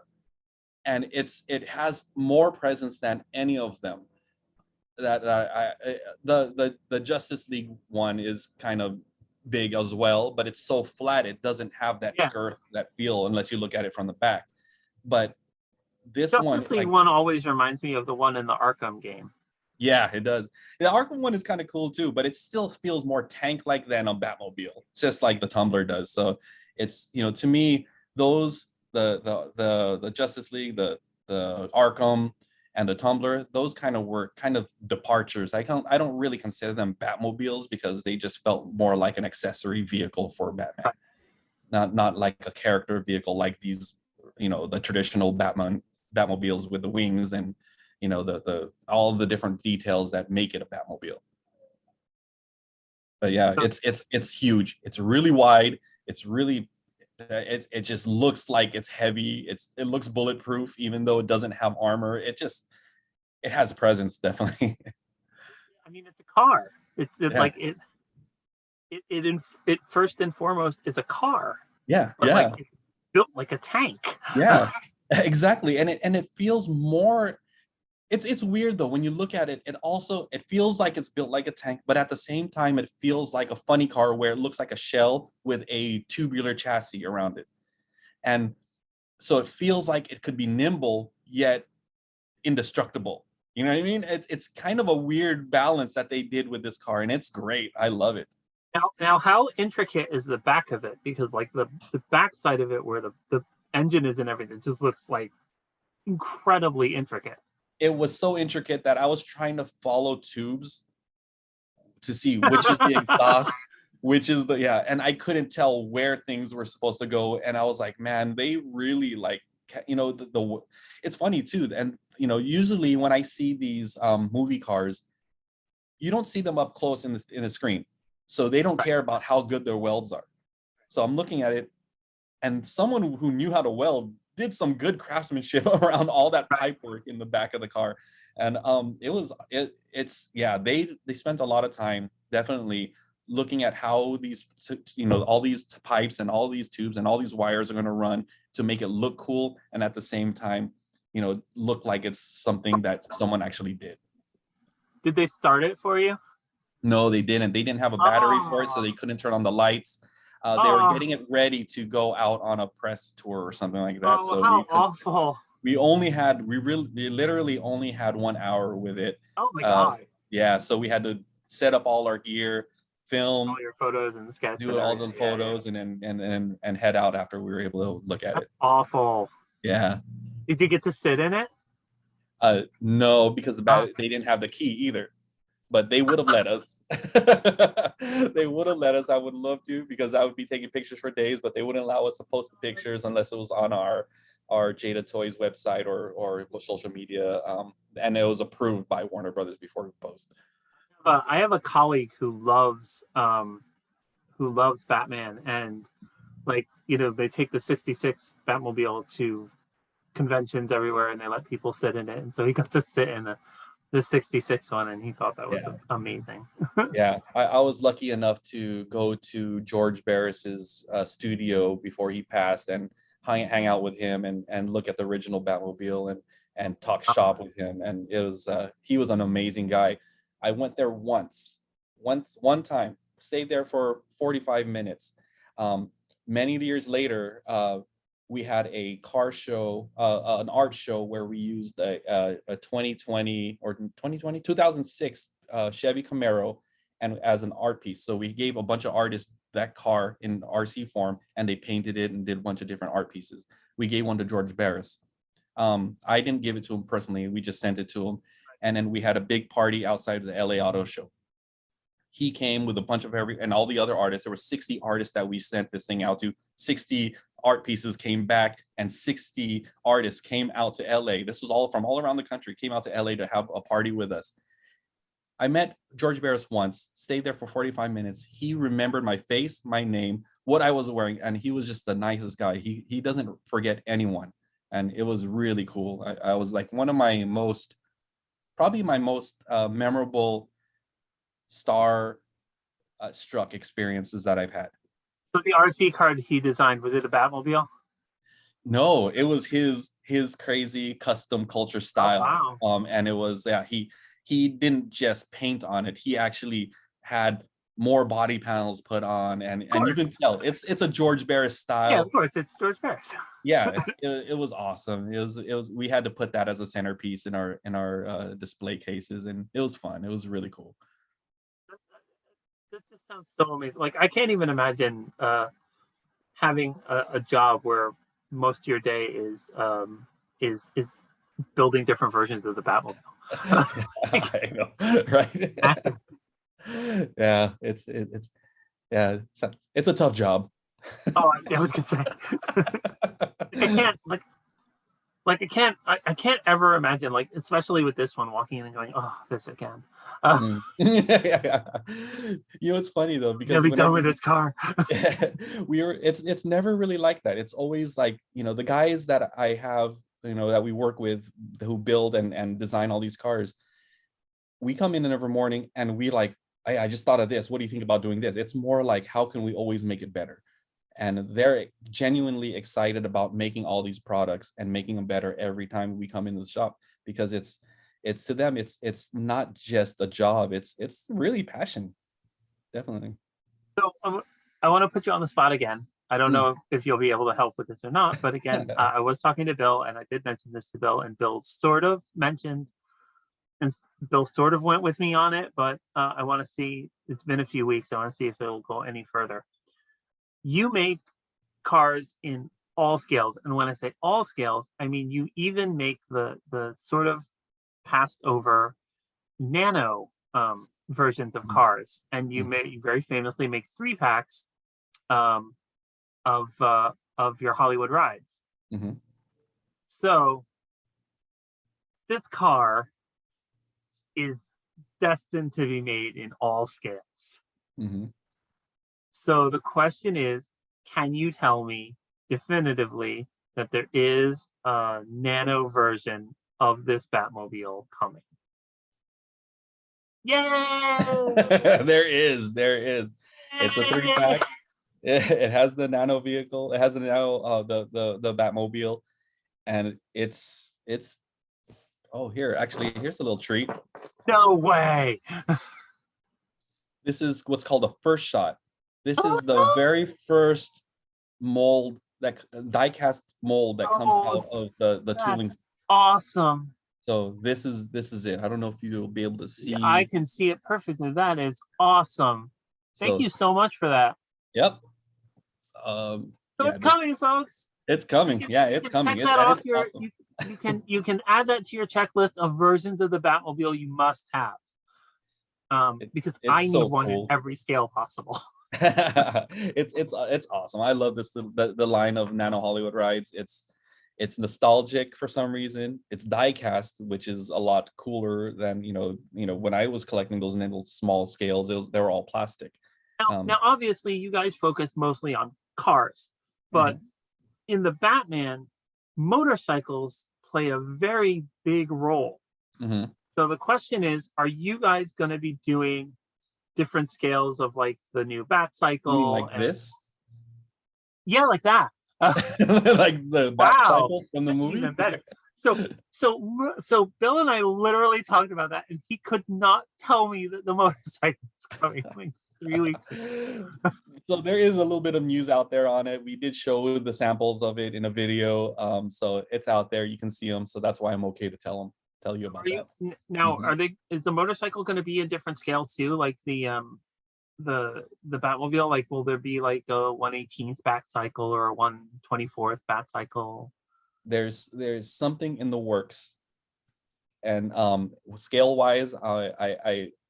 and it has more presence than any of them. The Justice League one is kind of big as well, but it's so flat it doesn't have that Yeah. girth, that feel, unless you look at it from the back. But this one, Justice League like, one always reminds me of the one in the Arkham game. yeah, it does. The Arkham one is kind of cool too, but it still feels more tank-like than a Batmobile. It's just like the Tumbler does. So it's, to me, those the Justice League, the Arkham, and the Tumbler, those kind of were kind of departures. I don't really consider them Batmobiles, because they just felt more like an accessory vehicle for Batman, not like a character vehicle like these, the traditional Batmobiles with the wings and the all the different details that make it a Batmobile. But yeah, So it's huge. It's really wide. It's really it just looks like it's heavy. It looks bulletproof, even though it doesn't have armor. It has presence, definitely. I mean, it's a car. Yeah, It first and foremost is a car, yeah, but like yeah, it's built like a tank. yeah. Exactly, and it feels more. It's weird though when you look at it. It feels like it's built like a tank, but at the same time, it feels like a funny car where it looks like a shell with a tubular chassis around it, and so it feels like it could be nimble yet indestructible. You know what I mean? It's kind of a weird balance that they did with this car, and it's great. I love it. Now, how intricate is the back of it? Because like the back side of it, where the engine is and everything, just looks like incredibly intricate. it was so intricate that I was trying to follow tubes to see which is the exhaust, which is the, yeah, and I couldn't tell where things were supposed to go. And I was like, man, they really like, the it's funny too. And usually when I see these movie cars, you don't see them up close in the screen. So they don't care about how good their welds are. So I'm looking at it, and someone who knew how to weld did some good craftsmanship around all that pipe work in the back of the car. And it's yeah, they spent a lot of time definitely looking at how these all these pipes and all these tubes and all these wires are going to run to make it look cool, and at the same time look like it's something that someone actually did. Did they start it for you? No, they didn't have a battery for it, so they couldn't turn on the lights. They were getting it ready to go out on a press tour or something like that. So how awful. we literally only had 1 hour with it. Oh my God. Yeah, so we had to set up all our gear, film all your photos and sketch, do all the photos, and then head out after we were able to look at it. Awful. Yeah. Did you get to sit in it? No, because they didn't have the key either. But they would have let us. They would have let us. I would love to, because I would be taking pictures for days, but they wouldn't allow us to post the pictures unless it was on our Jada Toys website or social media, and it was approved by Warner Brothers before we post. I have a colleague who loves Batman, and they take the '66 Batmobile to conventions everywhere, and they let people sit in it, and so he got to sit in the '66 one, and he thought that was amazing. Yeah, I was lucky enough to go to George Barris's studio before he passed, and hang out with him and look at the original Batmobile and talk shop with him. And it was he was an amazing guy. I went there one time, stayed there for 45 minutes. Many years later, we had a car show, an art show, where we used a 2006 Chevy Camaro and as an art piece. So we gave a bunch of artists that car in RC form, and they painted it and did a bunch of different art pieces. We gave one to George Barris. I didn't give it to him personally. We just sent it to him. And then we had a big party outside of the LA Auto Show. He came with a bunch of and all the other artists. There were 60 artists that we sent this thing out to. 60 art pieces came back, and 60 artists came out to LA. This was all from all around the country, came out to LA to have a party with us. I met George Barris once, stayed there for 45 minutes. He remembered my face, my name, what I was wearing, and he was just the nicest guy. He doesn't forget anyone, and it was really cool. I was like one of my most memorable star struck experiences that I've had. So the RC card he designed, was it a Batmobile? No, it was his crazy custom culture style. Oh, wow. And it was he didn't just paint on it. He actually had more body panels put on, and you can tell it's a George Barris style. Yeah, of course, it's George Barris. Yeah, it was awesome. It was we had to put that as a centerpiece in our display cases, and it was fun. It was really cool. That just sounds so amazing. Like, I can't even imagine having a job where most of your day is building different versions of the Batmobile. I know, right? Yeah, it's a tough job. Oh, I was gonna say, I can't ever imagine, like, especially with this one, walking in and going, oh, this again. Yeah. It's funny though, because be done with this car. It's never really like that. It's always like, the guys that I have, that we work with, who build and design all these cars, we come in every morning and we like, I just thought of this. What do you think about doing this? It's more like, how can we always make it better? And they're genuinely excited about making all these products and making them better every time we come into the shop, because it's to them, it's not just a job. It's really passion. Definitely. So I want to put you on the spot again. I don't know if you'll be able to help with this or not, but again, I was talking to Bill, and I did mention this to Bill, and Bill sort of mentioned, and Bill sort of went with me on it, but I want to see, it's been a few weeks. I want to see if it'll go any further. You make cars in all scales. And when I say all scales, I mean, you even make the sort of passed over nano versions of cars, and you very famously make 3-packs of your Hollywood rides. So this car is destined to be made in all scales. So the question is, can you tell me definitively that there is a nano version of this Batmobile coming? Yay! There is. It's a 3-pack. It has the nano vehicle. It has the nano the Batmobile, and it's oh, here's a little treat. No way. This is what's called a first shot. This is the very first mold, that die-cast mold that comes out of the tooling. Awesome. So this is it. I don't know if you'll be able to see. Yeah, I can see it perfectly. That is awesome. Thank you so much for that. Yep. So it's coming, folks. It's coming. It's coming. Check that off your, awesome. you can add that to your checklist of versions of the Batmobile you must have. Because I need one in every scale possible. It's awesome. I love this the line of Nano Hollywood rides. It's nostalgic for some reason. It's die cast, which is a lot cooler than when I was collecting those little small scales. They were all plastic. Now obviously you guys focus mostly on cars, but in the Batman, motorcycles play a very big role. So the question is, are you guys going to be doing different scales of like the new Bat Cycle? Like this? Yeah, like that. Like the Bat Cycle from the movie? Even better. So Bill and I literally talked about that, and he could not tell me that the motorcycle is coming like 3 weeks ago. So there is a little bit of news out there on it. We did show the samples of it in a video. So it's out there. You can see them. So that's why I'm okay to tell you about that. Now, is the motorcycle going to be in different scales too, like the Batmobile? Like, will there be like a 1/18th Bat Cycle or a 1/24th Bat Cycle? There's something in the works, and scale wise,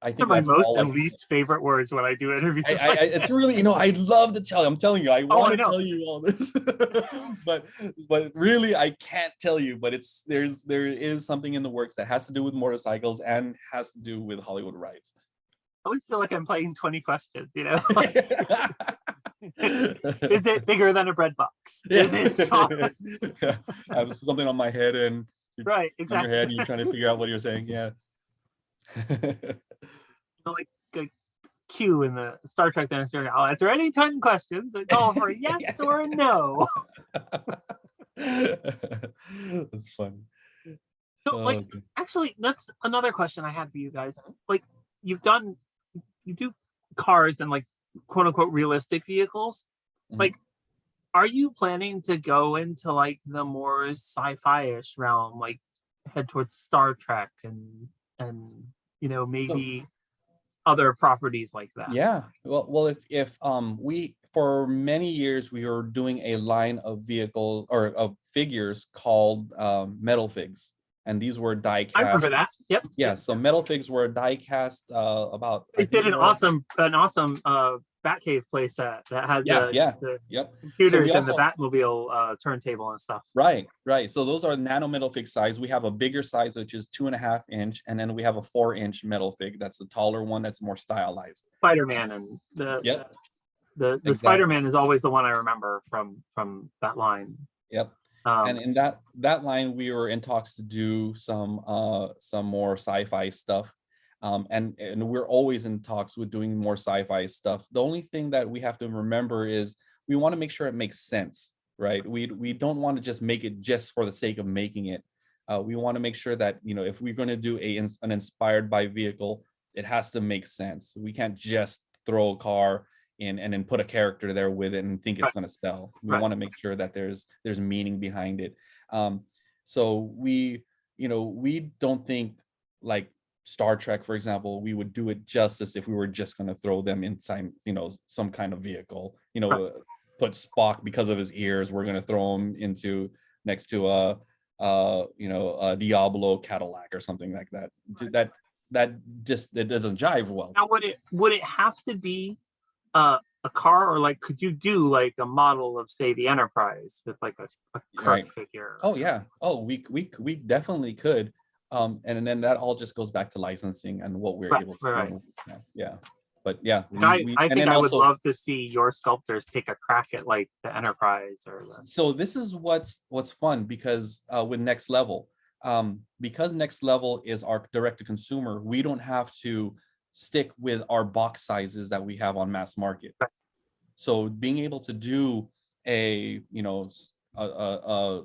I think my most and least favorite words when I do interviews. It's really, I love to tell you. I'm telling you, I want to tell you all this, but really, I can't tell you. But there is something in the works that has to do with motorcycles and has to do with Hollywood rides. I always feel like I'm playing 20 questions. Like, is it bigger than a bread box? Is it soft? I have something on my head and right, exactly. On your head, you're trying to figure out what you're saying. Yeah. Like Q in the Star Trek The Next Generation. I'll answer any 10 questions and call for a yes or a no. That's funny. So, actually, that's another question I had for you guys. Like, you do cars and like quote unquote realistic vehicles. Like, are you planning to go into like the more sci-fi-ish realm, like head towards Star Trek and maybe other properties like that? Yeah. Well, if we for many years we were doing a line of vehicle or of figures called metal figs, and these were die cast. I remember that. Yep. Yeah. So metal figs were die cast about. They did an awesome Batcave playset that had the computers and the Batmobile turntable and stuff. Right. So those are nano metal fig size. We have a bigger size, which is 2.5 inch, and then we have a 4-inch metal fig. That's the taller one. That's more stylized. Spider-Man and the Spider-Man is always the one I remember from that line. Yep. And in that line, we were in talks to do some more sci-fi stuff. And we're always in talks with doing more sci-fi stuff. The only thing that we have to remember is we want to make sure it makes sense, right? We don't want to just make it just for the sake of making it. We want to make sure that, if we're going to do an inspired by vehicle, it has to make sense. We can't just throw a car in and then put a character there with it and think it's going to sell. We want to make sure that there's meaning behind it. So we don't think like Star Trek, for example, we would do it justice if we were just going to throw them inside, some kind of vehicle, put Spock because of his ears. We're going to throw him next to Diablo Cadillac or something like that. It doesn't jive well. Now, would it have to be a car, or like could you do like a model of, say, the Enterprise with like a Kirk Right. figure? Oh yeah. Oh, we definitely could. And then that all just goes back to licensing and what we're Right, able to right. do. Yeah. But yeah, I and think then I would also, love to see your sculptors take a crack at like the Enterprise or the. so this is what's fun, because with Next Level, because Next Level is our direct to consumer, we don't have to stick with our box sizes that we have on mass market. Right. So being able to do a a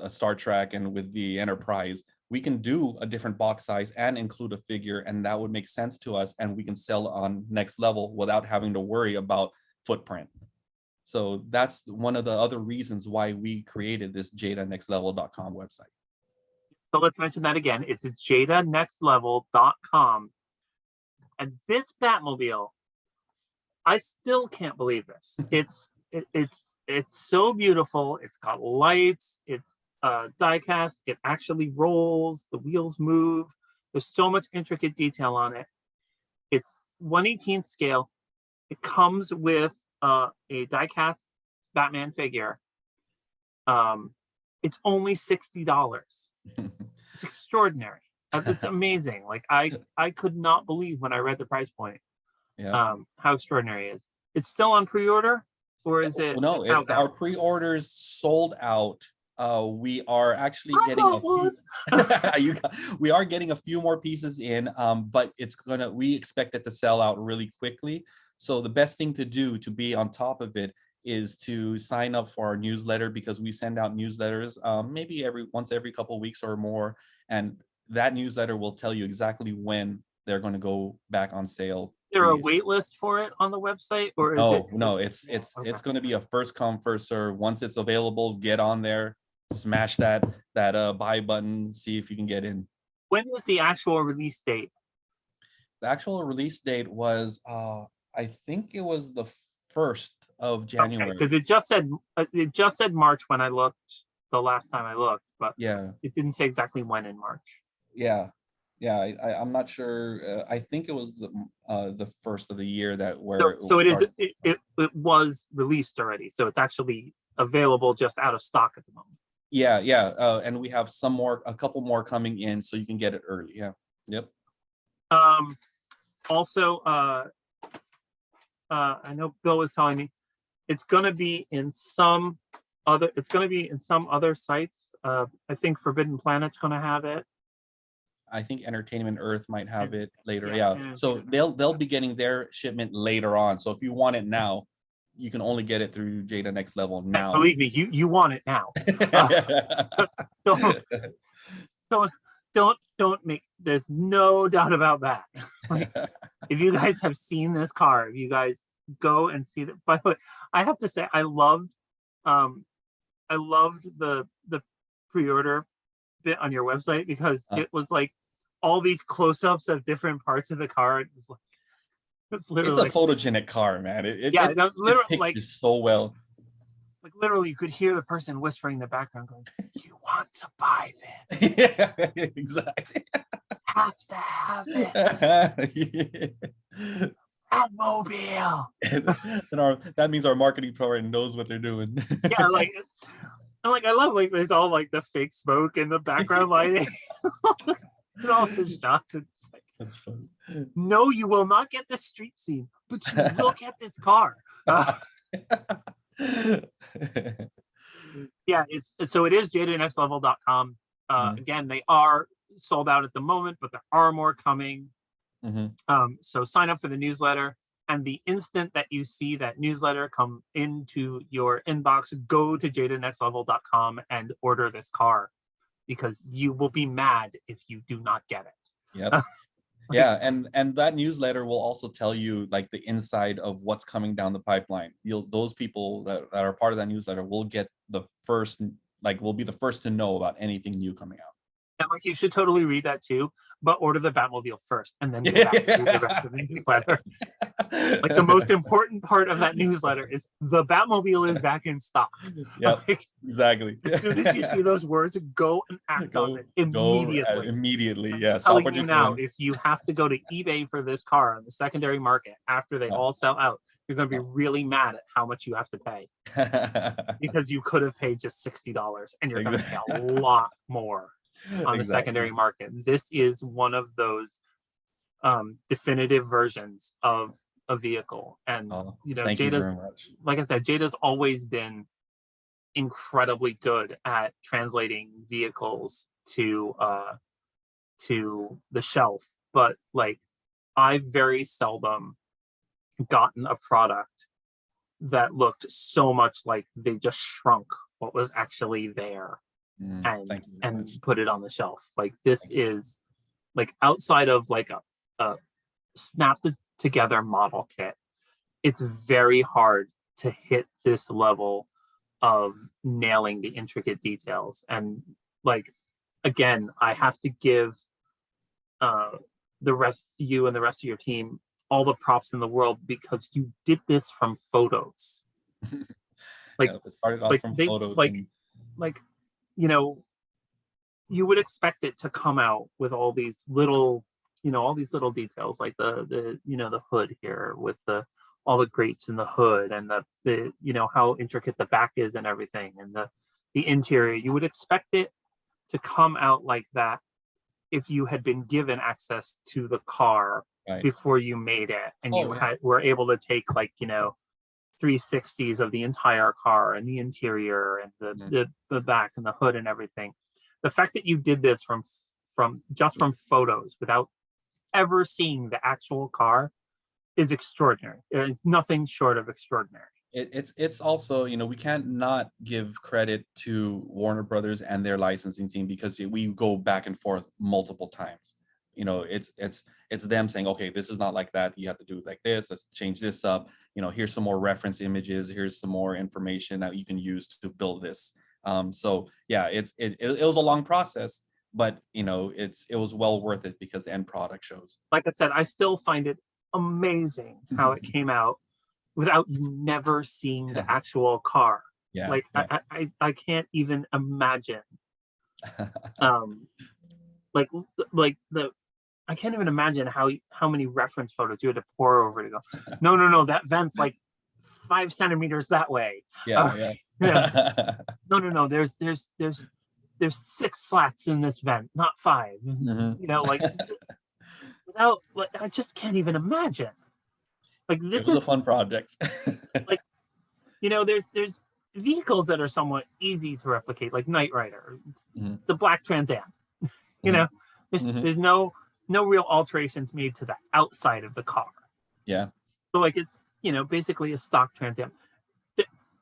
Star Trek, and with the Enterprise, we can do a different box size and include a figure, and that would make sense to us, and we can sell on Next Level without having to worry about footprint. So that's one of the other reasons why we created this jadanextlevel.com website. So let's mention that again. It's jadanextlevel.com. And this Batmobile, I still can't believe this. It's so beautiful. It's got lights. It's die cast. It actually rolls. The wheels move. There's so much intricate detail on it. It's 1/18th scale. It comes with a die cast Batman figure. It's only $60. It's extraordinary. It's amazing. Like I could not believe when I read the price point. Yeah. How extraordinary it is. It's still on pre-order, or is it? No, our pre-orders sold out. We are actually getting a few, we are getting a few more pieces in, but we expect it to sell out really quickly. So the best thing to do to be on top of it is to sign up for our newsletter, because we send out newsletters maybe once every couple of weeks or more, and that newsletter will tell you exactly when they're going to go back on sale. Is there a wait list for it on the website, or is it? No, it's going to be a first come first serve. Once it's available, get on there, smash that buy button, see if you can get in. When was the actual release date? The actual release date was I think it was the 1st of January. Because it just said March when I looked the last time I looked, but yeah, it didn't say exactly when in March. Yeah, I'm not sure. I think it was the 1st of the year So it was released already. So it's actually available, just out of stock at the moment. Yeah. And we have a couple more coming in, so you can get it early. Yeah. Yep. Also, I know Bill was telling me it's going to be in some other sites. I think Forbidden Planet's going to have it. I think Entertainment Earth might have it later. Yeah. So they'll be getting their shipment later on. So if you want it now, you can only get it through Jada Next Level now. And believe me, you want it now. Don't make. There's no doubt about that. Like, if you guys have seen this car, if you guys go and see that. By the way, I have to say I loved the pre-order bit on your website, because it was like all these close-ups of different parts of the car. It was like it's a photogenic car, man. It literally like so well. Like literally, you could hear the person whispering in the background, going, "You want to buy this? Yeah, exactly. Have to have it." Batmobile. That means our marketing program knows what they're doing. Yeah, I love there's all like the fake smoke and the background lighting. And all the shots. It's like, that's funny. No, you will not get the street scene, but you will get this car. Yeah, it is jadanextlevel.com. Again, they are sold out at the moment, but there are more coming. So sign up for the newsletter, and the instant that you see that newsletter come into your inbox, go to jadanextlevel.com and order this car, because you will be mad if you do not get it. Yep. Yeah, and that newsletter will also tell you like the inside of what's coming down the pipeline. Those people that are part of that newsletter will get will be the first to know about anything new coming out. And you should totally read that too, but order the Batmobile first, and then go back to the rest of the newsletter. Like the most important part of that newsletter is the Batmobile is back in stock. Yep, Like, exactly. as soon as you see those words, go and act on it immediately. Immediately. I'm Yeah. Stop telling what you you're now, doing. if you have to go to eBay for this car on the secondary market after they Yeah. all sell out, you're going to be really mad at how much you have to pay, because you could have paid just $60 and you're going to pay a lot more on the secondary market. This is one of those definitive versions of a vehicle. And Oh, you know, thank you very Jada's, much. like I said, Jada's always been incredibly good at translating vehicles to the shelf. But like, I've very seldom gotten a product that looked so much like they just shrunk what was actually there Thank you very and much. put it on the shelf. Like, this is like, outside of like a snapped together model kit, it's very hard to hit this level of nailing the intricate details. And like, again, I have to give you and the rest of your team all the props in the world, because you did this from photos. Like, Yeah, it started off like from they photos. like you know, you would expect it to come out with all these little, all these little details, like the hood here with all the grates in the hood, and the how intricate the back is and everything, and the interior. You would expect it to come out like that if you had been given access to the car Right. before you made it, and Oh, yeah. were able to take, like, 360s of the entire car and the interior and the back and the hood and everything. The fact that you did this from photos without ever seeing the actual car is extraordinary. It's nothing short of extraordinary. It's also, we can't not give credit to Warner Brothers and their licensing team, because we go back and forth multiple times. It's them saying, okay, this is not like that, you have to do it like this, let's change this up, here's some more reference images, here's some more information that you can use to build this. So yeah, it was a long process, but it was well worth it, because the end product shows. Like I said, I still find it amazing how it came out without never seeing the actual car. Yeah. Like, Yeah. I can't even imagine. Like I can't even imagine how many reference photos you had to pour over to go, no, that vent's like 5 centimeters that way. Yeah. Yeah. No. There's 6 slats in this vent, not 5. Like, without, like, I just can't even imagine. Like, It this was is a fun project. like, there's vehicles that are somewhat easy to replicate, like Knight Rider. It's a black Trans Am. There's no real alterations made to the outside of the car. Yeah. So like, it's basically a stock Trans Am.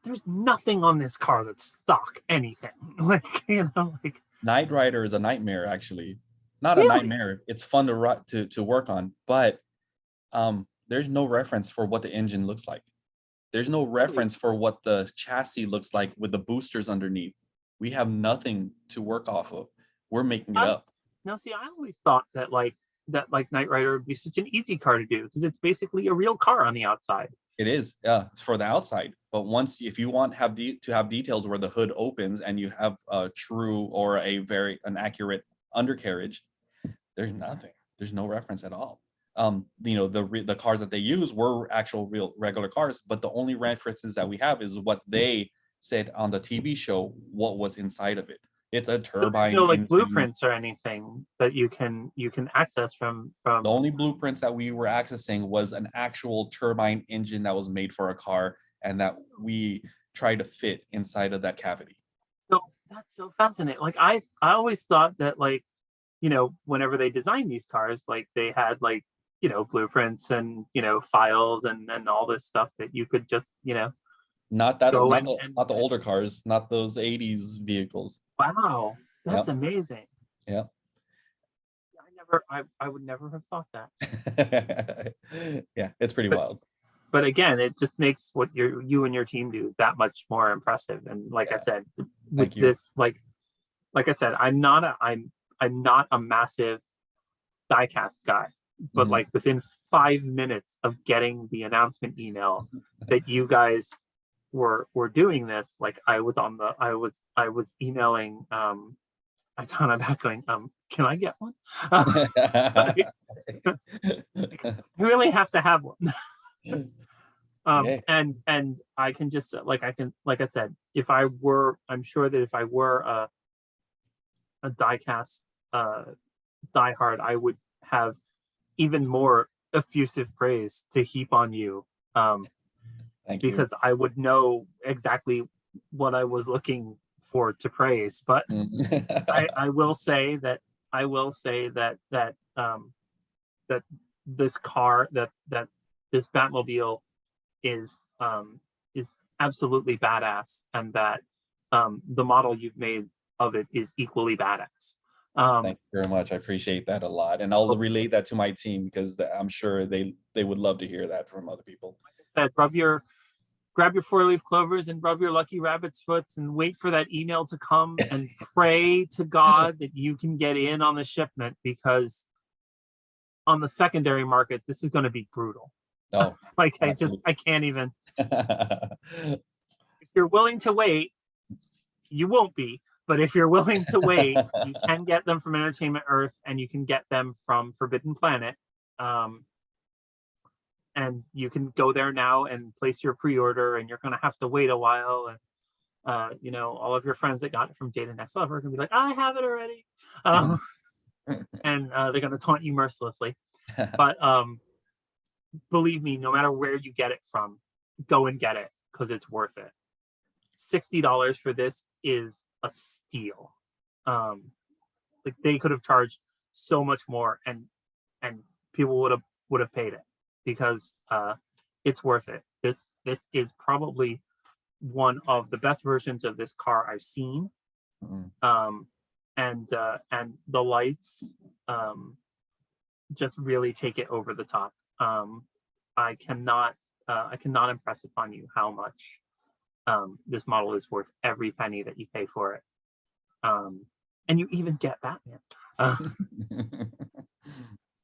There's nothing on this car that's stock anything. Like, like, Knight Rider is a nightmare, actually. Not a really? nightmare. It's fun to work on, but there's no reference for what the engine looks like. There's no reference for what the chassis looks like with the boosters underneath. We have nothing to work off of. We're making it up. Now, see, I always thought that Knight Rider would be such an easy car to do, because it's basically a real car on the outside. It is, for the outside. But if you want to have details where the hood opens and you have a true or an accurate undercarriage, there's nothing. There's no reference at all. The cars that they use were actual real regular cars, but the only references that we have is what they said on the TV show, what was inside of it. It's a turbine. No, like, blueprints or anything that you can access from. The only blueprints that we were accessing was an actual turbine engine that was made for a car, and that we tried to fit inside of that cavity. So that's so fascinating. Like, I always thought that, like, whenever they designed these cars, like, they had, like, blueprints and files and all this stuff that you could just Not the older cars, not those 80s vehicles. Wow, that's Yep. Amazing. Yeah. I would never have thought that. Yeah, it's pretty wild. But again, it just makes what you and your team do that much more impressive. And like I said, with this, like I said, I'm not a massive diecast guy, but like, within 5 minutes of getting the announcement email that you guys were doing this. Like I was emailing I thought I'm back going, can I get one? Like, I really have to have one. Yeah. And I can just like I said, I'm sure that if I were a diecast diehard, I would have even more effusive praise to heap on you. Thank you. Because I would know exactly what I was looking for to praise. But I will say that that this car, that this Batmobile is absolutely badass, and that the model you've made of it is equally badass. Thank you very much. I appreciate that a lot, and I'll relate that to my team because I'm sure they would love to hear that from other people. Grab your 4-leaf clovers and rub your lucky rabbit's foots and wait for that email to come and pray to God that you can get in on the shipment, because on the secondary market, this is going to be brutal. Oh, like I can't even. If you're willing to wait, you won't be. But if you're willing to wait, you can get them from Entertainment Earth, and you can get them from Forbidden Planet. And you can go there now and place your pre-order, and you're going to have to wait a while. And all of your friends that got it from Jada Next Level are going to be like, I have it already. And they're going to taunt you mercilessly. But believe me, no matter where you get it from, go and get it, because it's worth it. $60 for this is a steal. Like they could have charged so much more, and people would have paid it, because it's worth it. This is probably one of the best versions of this car I've seen. And the lights just really take it over the top. I cannot impress upon you how much this model is worth every penny that you pay for it. And you even get Batman.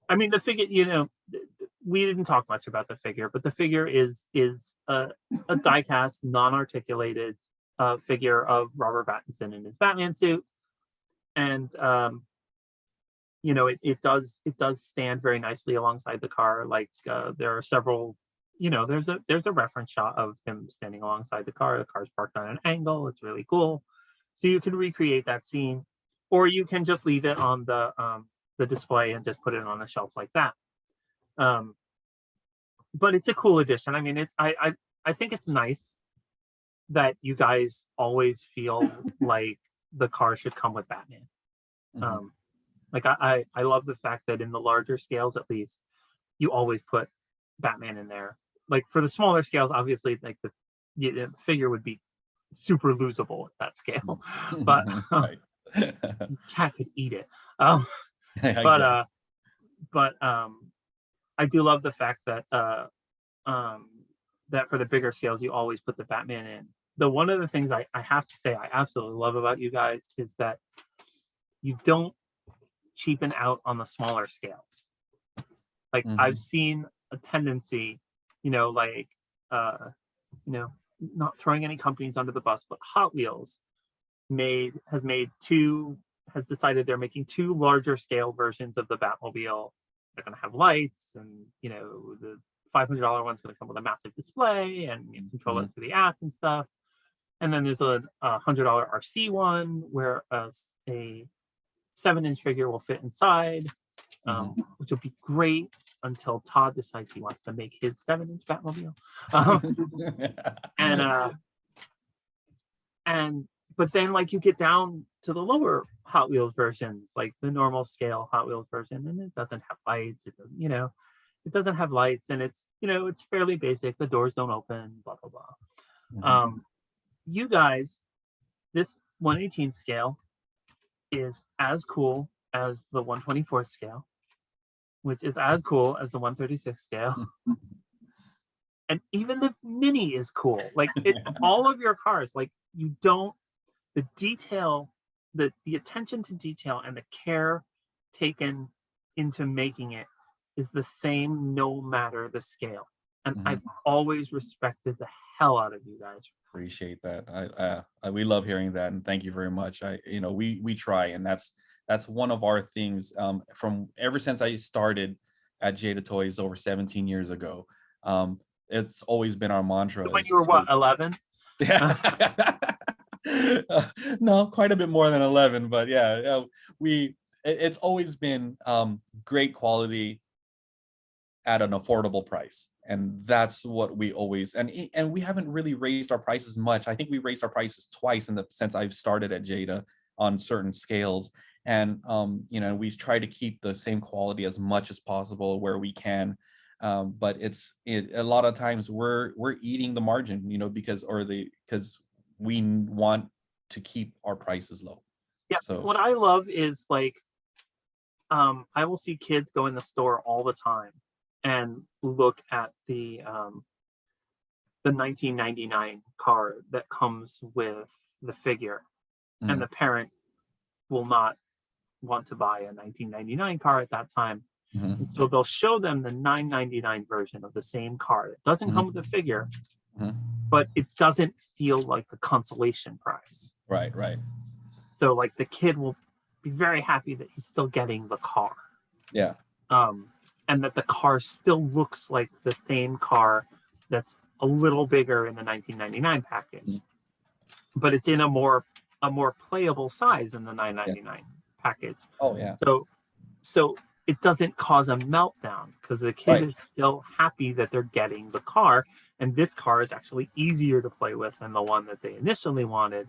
I mean, the figure, we didn't talk much about the figure, but the figure is a die-cast, non-articulated figure of Robert Pattinson in his Batman suit. And it does stand very nicely alongside the car. Like there are several, there's a reference shot of him standing alongside the car. The car's parked on an angle. It's really cool. So you can recreate that scene, or you can just leave it on the display and just put it on a shelf like that. But it's a cool addition. I mean, I think it's nice that you guys always feel like the car should come with Batman. Like I love the fact that in the larger scales, at least, you always put Batman in there. Like for the smaller scales, obviously, like the figure would be super losable at that scale, but cat could eat it. Exactly. But I do love the fact that that for the bigger scales, you always put the Batman in. One of the things I have to say I absolutely love about you guys is that you don't cheapen out on the smaller scales. Like I've seen a tendency, not throwing any companies under the bus, but Hot Wheels has decided they're making 2 larger scale versions of the Batmobile. They're going to have lights, and the $500 one's going to come with a massive display, and you control it through the app and stuff. And then there's a $100 RC one where a 7-inch figure will fit inside, which will be great until Todd decides he wants to make his 7-inch Batmobile. But then like you get down to the lower Hot Wheels versions, like the normal scale Hot Wheels version, and it doesn't have lights. It doesn't have lights, and it's fairly basic. The doors don't open, blah blah blah. You guys, this 1/18 scale is as cool as the 1/24 scale, which is as cool as the 1/36 scale. And even the Mini is cool. Like all of your cars, like the detail, the attention to detail and the care taken into making it is the same no matter the scale. And Mhm. I've always respected the hell out of you guys. Appreciate that. We love hearing that, and thank you very much. We try, and that's one of our things. From ever since I started at Jada Toys over 17 years ago, it's always been our mantra When is you were what, to 11? yeah. No, quite a bit more than 11, but yeah, it's always been great quality at an affordable price, and that's what we always, and we haven't really raised our prices much. I think we raised our prices twice in the since I've started at Jada on certain scales, and we've tried to keep the same quality as much as possible where we can, but a lot of times we're eating the margin, because we want to keep our prices low. Yeah. So What I love is like, I will see kids go in the store all the time and look at the 1999 car that comes with the figure, and mm, the parent will not want to buy a 1999 car at that time. And mhm, so they'll show them the 999 version of the same car. It doesn't come mhm, with the figure, mhm. but it doesn't feel like a consolation prize. Right, right. So like the kid will be very happy that he's still getting the car. Yeah. Um, and that the car still looks like the same car that's a little bigger in the 1999 package, Mm, but it's in a more playable size in the yeah. 999 package. Oh yeah. So it doesn't cause a meltdown because the kid Right. is still happy that they're getting the car, and this car is actually easier to play with than the one that they initially wanted.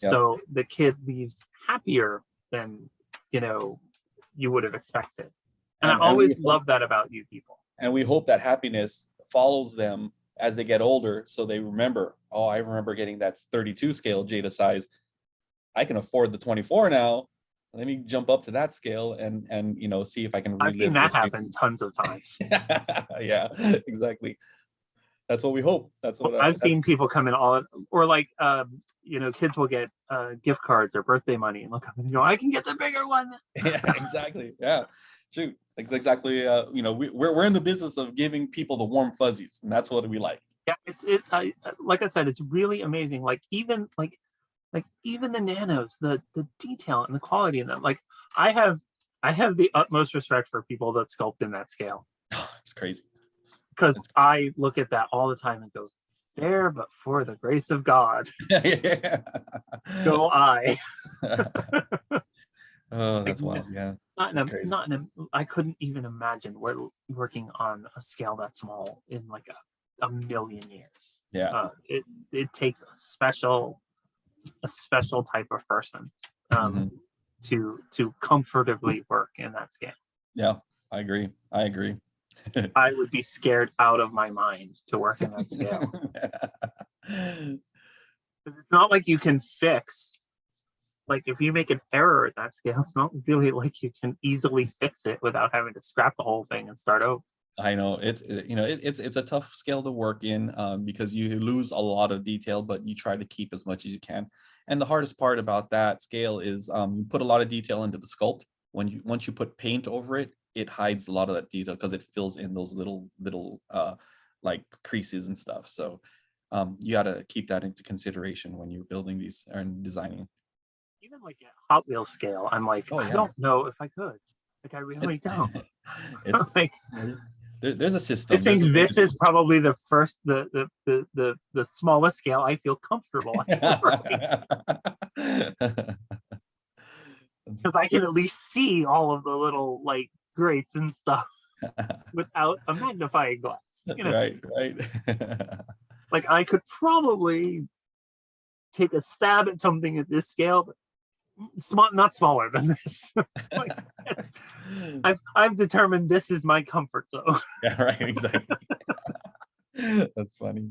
Yep. So the kid leaves happier than you would have expected. And I And we always hope love that about you people. that happiness follows them as they get older, so they remember, oh, I remember getting that 32 scale Jada size. I can afford the 24 now. Let me jump up to that scale and see if I can I've seen relive that those happen things. tons of times. Yeah, exactly. That's what we hope. That's what I've seen people come in or like kids will get gift cards or birthday money and look up and go, I can get the bigger one. yeah, exactly. Yeah. Shoot. Exactly. We're in the business of giving people the warm fuzzies, and that's what we like. Yeah, like I said, it's really amazing. Like even the nanos, the detail and the quality in them. Like I have I have the utmost respect for people that sculpt in that scale, It's crazy. because It's I look at that all the time and go, there, but for the grace of God, yeah. go I. Oh, Like that's wild. Yeah. not in It's a crazy. not in a I couldn't even imagine working on a scale that small in like a million years. Yeah. It takes a special type of person Mhm. to comfortably work in that scale. Yeah. I agree. I agree. I would be scared out of my mind to work in that scale. It's not like you can fix. Like if you make an error at that scale, it's not really like you can easily fix it without having to scrap the whole thing and start over. I know it's a tough scale to work in, because you lose a lot of detail, but you try to keep as much as you can. And the hardest part about that scale is, you put a lot of detail into the sculpt. Once you put paint over it, it hides a lot of that detail because it fills in those little like creases and stuff. So you got to keep that into consideration when you're building these and designing. Even like at Hot Wheels scale, I'm like, Oh I yeah, don't know if I could. Like I really it's don't. it's Like there's a I system. think There's a way to this do is probably the smallest scale I feel comfortable at working, it. because I can at least see all of the little like grates and stuff without a magnifying glass. Right, right. Like I could probably take a stab at something at this scale, but not smaller than this. Like I've determined this is my comfort zone. Yeah, right, exactly. That's funny.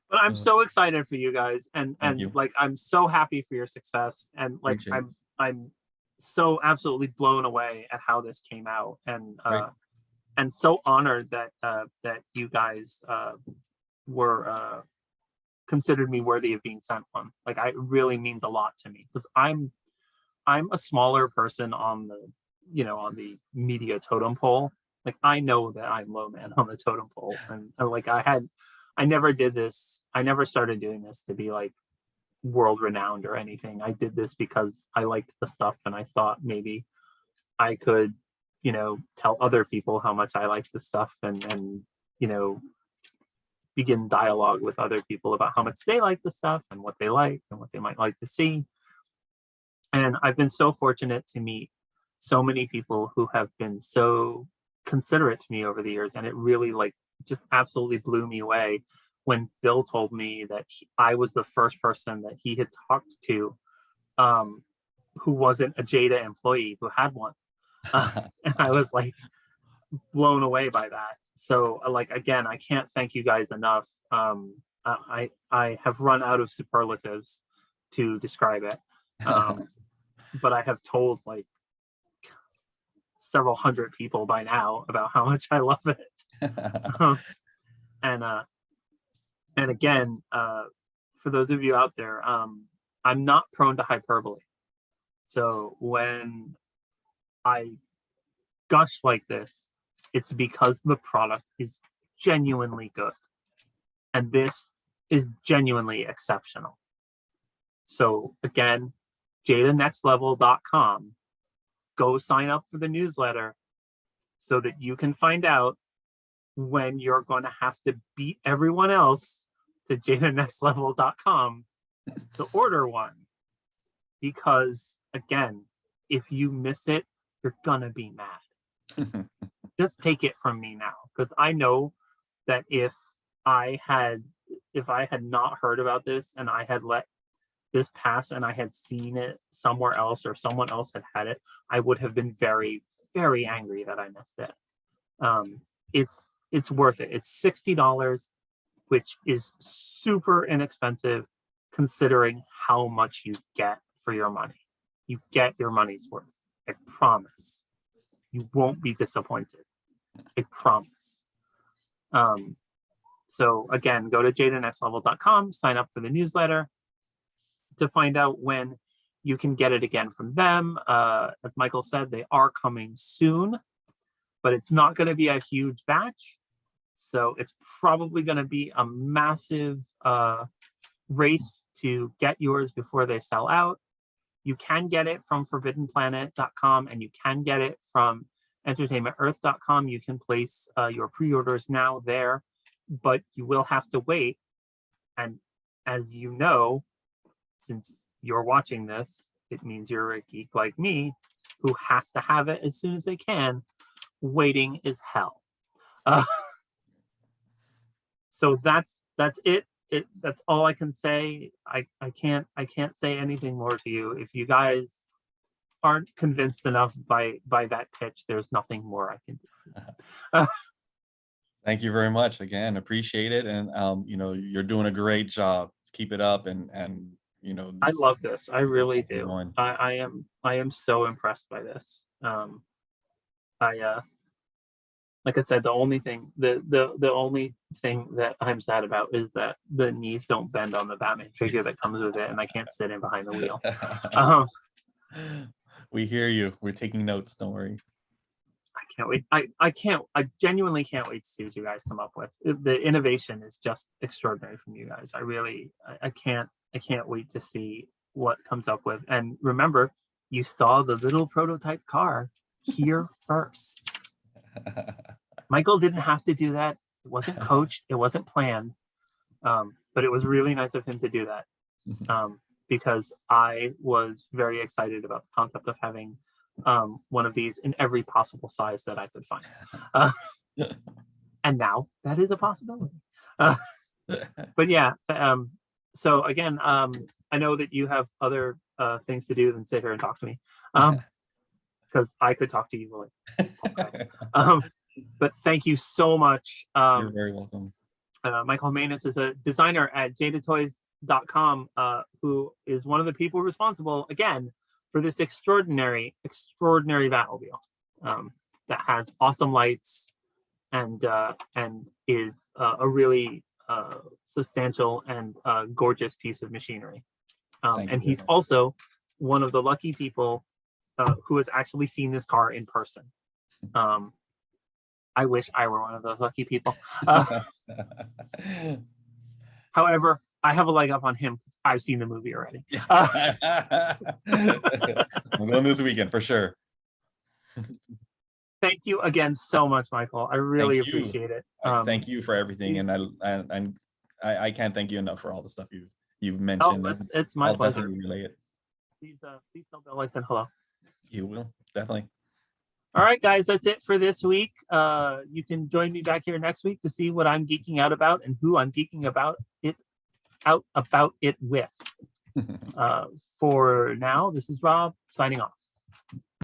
But I'm so excited for you guys, Thank and you. like I'm so happy for your success, and like Appreciate it. I'm so absolutely blown away at how this came out, Great. and so honored that that you guys were considered me worthy of being sent one. Like it really means a lot to me, because I'm a smaller person on the on the media totem pole, like I know that I'm low man on the totem pole, and like I never did this. I never started doing this to be like world renowned or anything. I did this because I liked the stuff and I thought maybe I could, tell other people how much I like the stuff, and you know, begin dialogue with other people about how much they like the stuff and what they like and what they might like to see. And I've been so fortunate to meet so many people who have been so considerate to me over the years, and it really like just absolutely blew me away when Bill told me that I was the first person that he had talked to, um, who wasn't a Jada employee who had one. And I was like blown away by that. So like again, I can't thank you guys enough. I have run out of superlatives to describe it. But I have told like several hundred people by now about how much I love it. And again, for those of you out there, I'm not prone to hyperbole. So when I gush like this, it's because the product is genuinely good. And this is genuinely exceptional. So again, jadanextlevel.com, go sign up for the newsletter so that you can find out when you're going to have to beat everyone else to jadanextlevel.com to order one. Because again, if you miss it, you're gonna be mad. Just take it from me now, because I know that if I had not heard about this and I had let this pass and I had seen it somewhere else or someone else had it, I would have been very, very angry that I missed it. It's worth it. It's $60, which is super inexpensive considering how much you get for your money. You get your money's worth. I promise. You won't be disappointed. I promise. So again, go to jadanextlevel.com, sign up for the newsletter to find out when you can get it again from them. As Michael said, they are coming soon, but it's not going to be a huge batch. So it's probably going to be a massive race to get yours before they sell out. You can get it from forbiddenplanet.com and you can get it from entertainmentearth.com. You can place your pre-orders now there, but you will have to wait. And as you know, since you're watching this, it means you're a geek like me who has to have it as soon as they can. Waiting is hell. So that's it. That's all I can say. I can't say anything more to you. If you guys aren't convinced enough by that pitch, there's nothing more I can do. Thank you very much again. Appreciate it. And you're doing a great job. Keep it up, and I love this. I really do. I am so impressed by this. Like I said, the only thing that I'm sad about is that the knees don't bend on the Batman figure that comes with it, and I can't sit in behind the wheel. We hear you. We're taking notes. Don't worry. I can't wait. I genuinely can't wait to see what you guys come up with. The innovation is just extraordinary from you guys. I can't wait to see what comes up with. And remember, you saw the little prototype car here first. Michael didn't have to do that. It wasn't coached. It wasn't planned. But it was really nice of him to do that, because I was very excited about the concept of having one of these in every possible size that I could find. And now that is a possibility. But yeah, so again, I know that you have other things to do than sit here and talk to me, because I could talk to you like, but thank you so much. You're very welcome. Michael Manus is a designer at jadatoys.com, who is one of the people responsible, again, for this extraordinary Batmobile that has awesome lights and is a really substantial and gorgeous piece of machinery. And he's also one of the lucky people who has actually seen this car in person. I wish I were one of those lucky people. However, I have a leg up on him because I've seen the movie already. I'm going this weekend for sure. Thank you again so much, Michael. I really Thank you. appreciate it. Thank you for everything, and I can't thank you enough for all the stuff you've Oh, mentioned. it's my I'll pleasure. definitely relay it. Please tell Bill I said hello. You will definitely. All right, guys, that's it for this week. You can join me back here next week to see what I'm geeking out about and who I'm geeking about it with. For now, this is Rob signing off.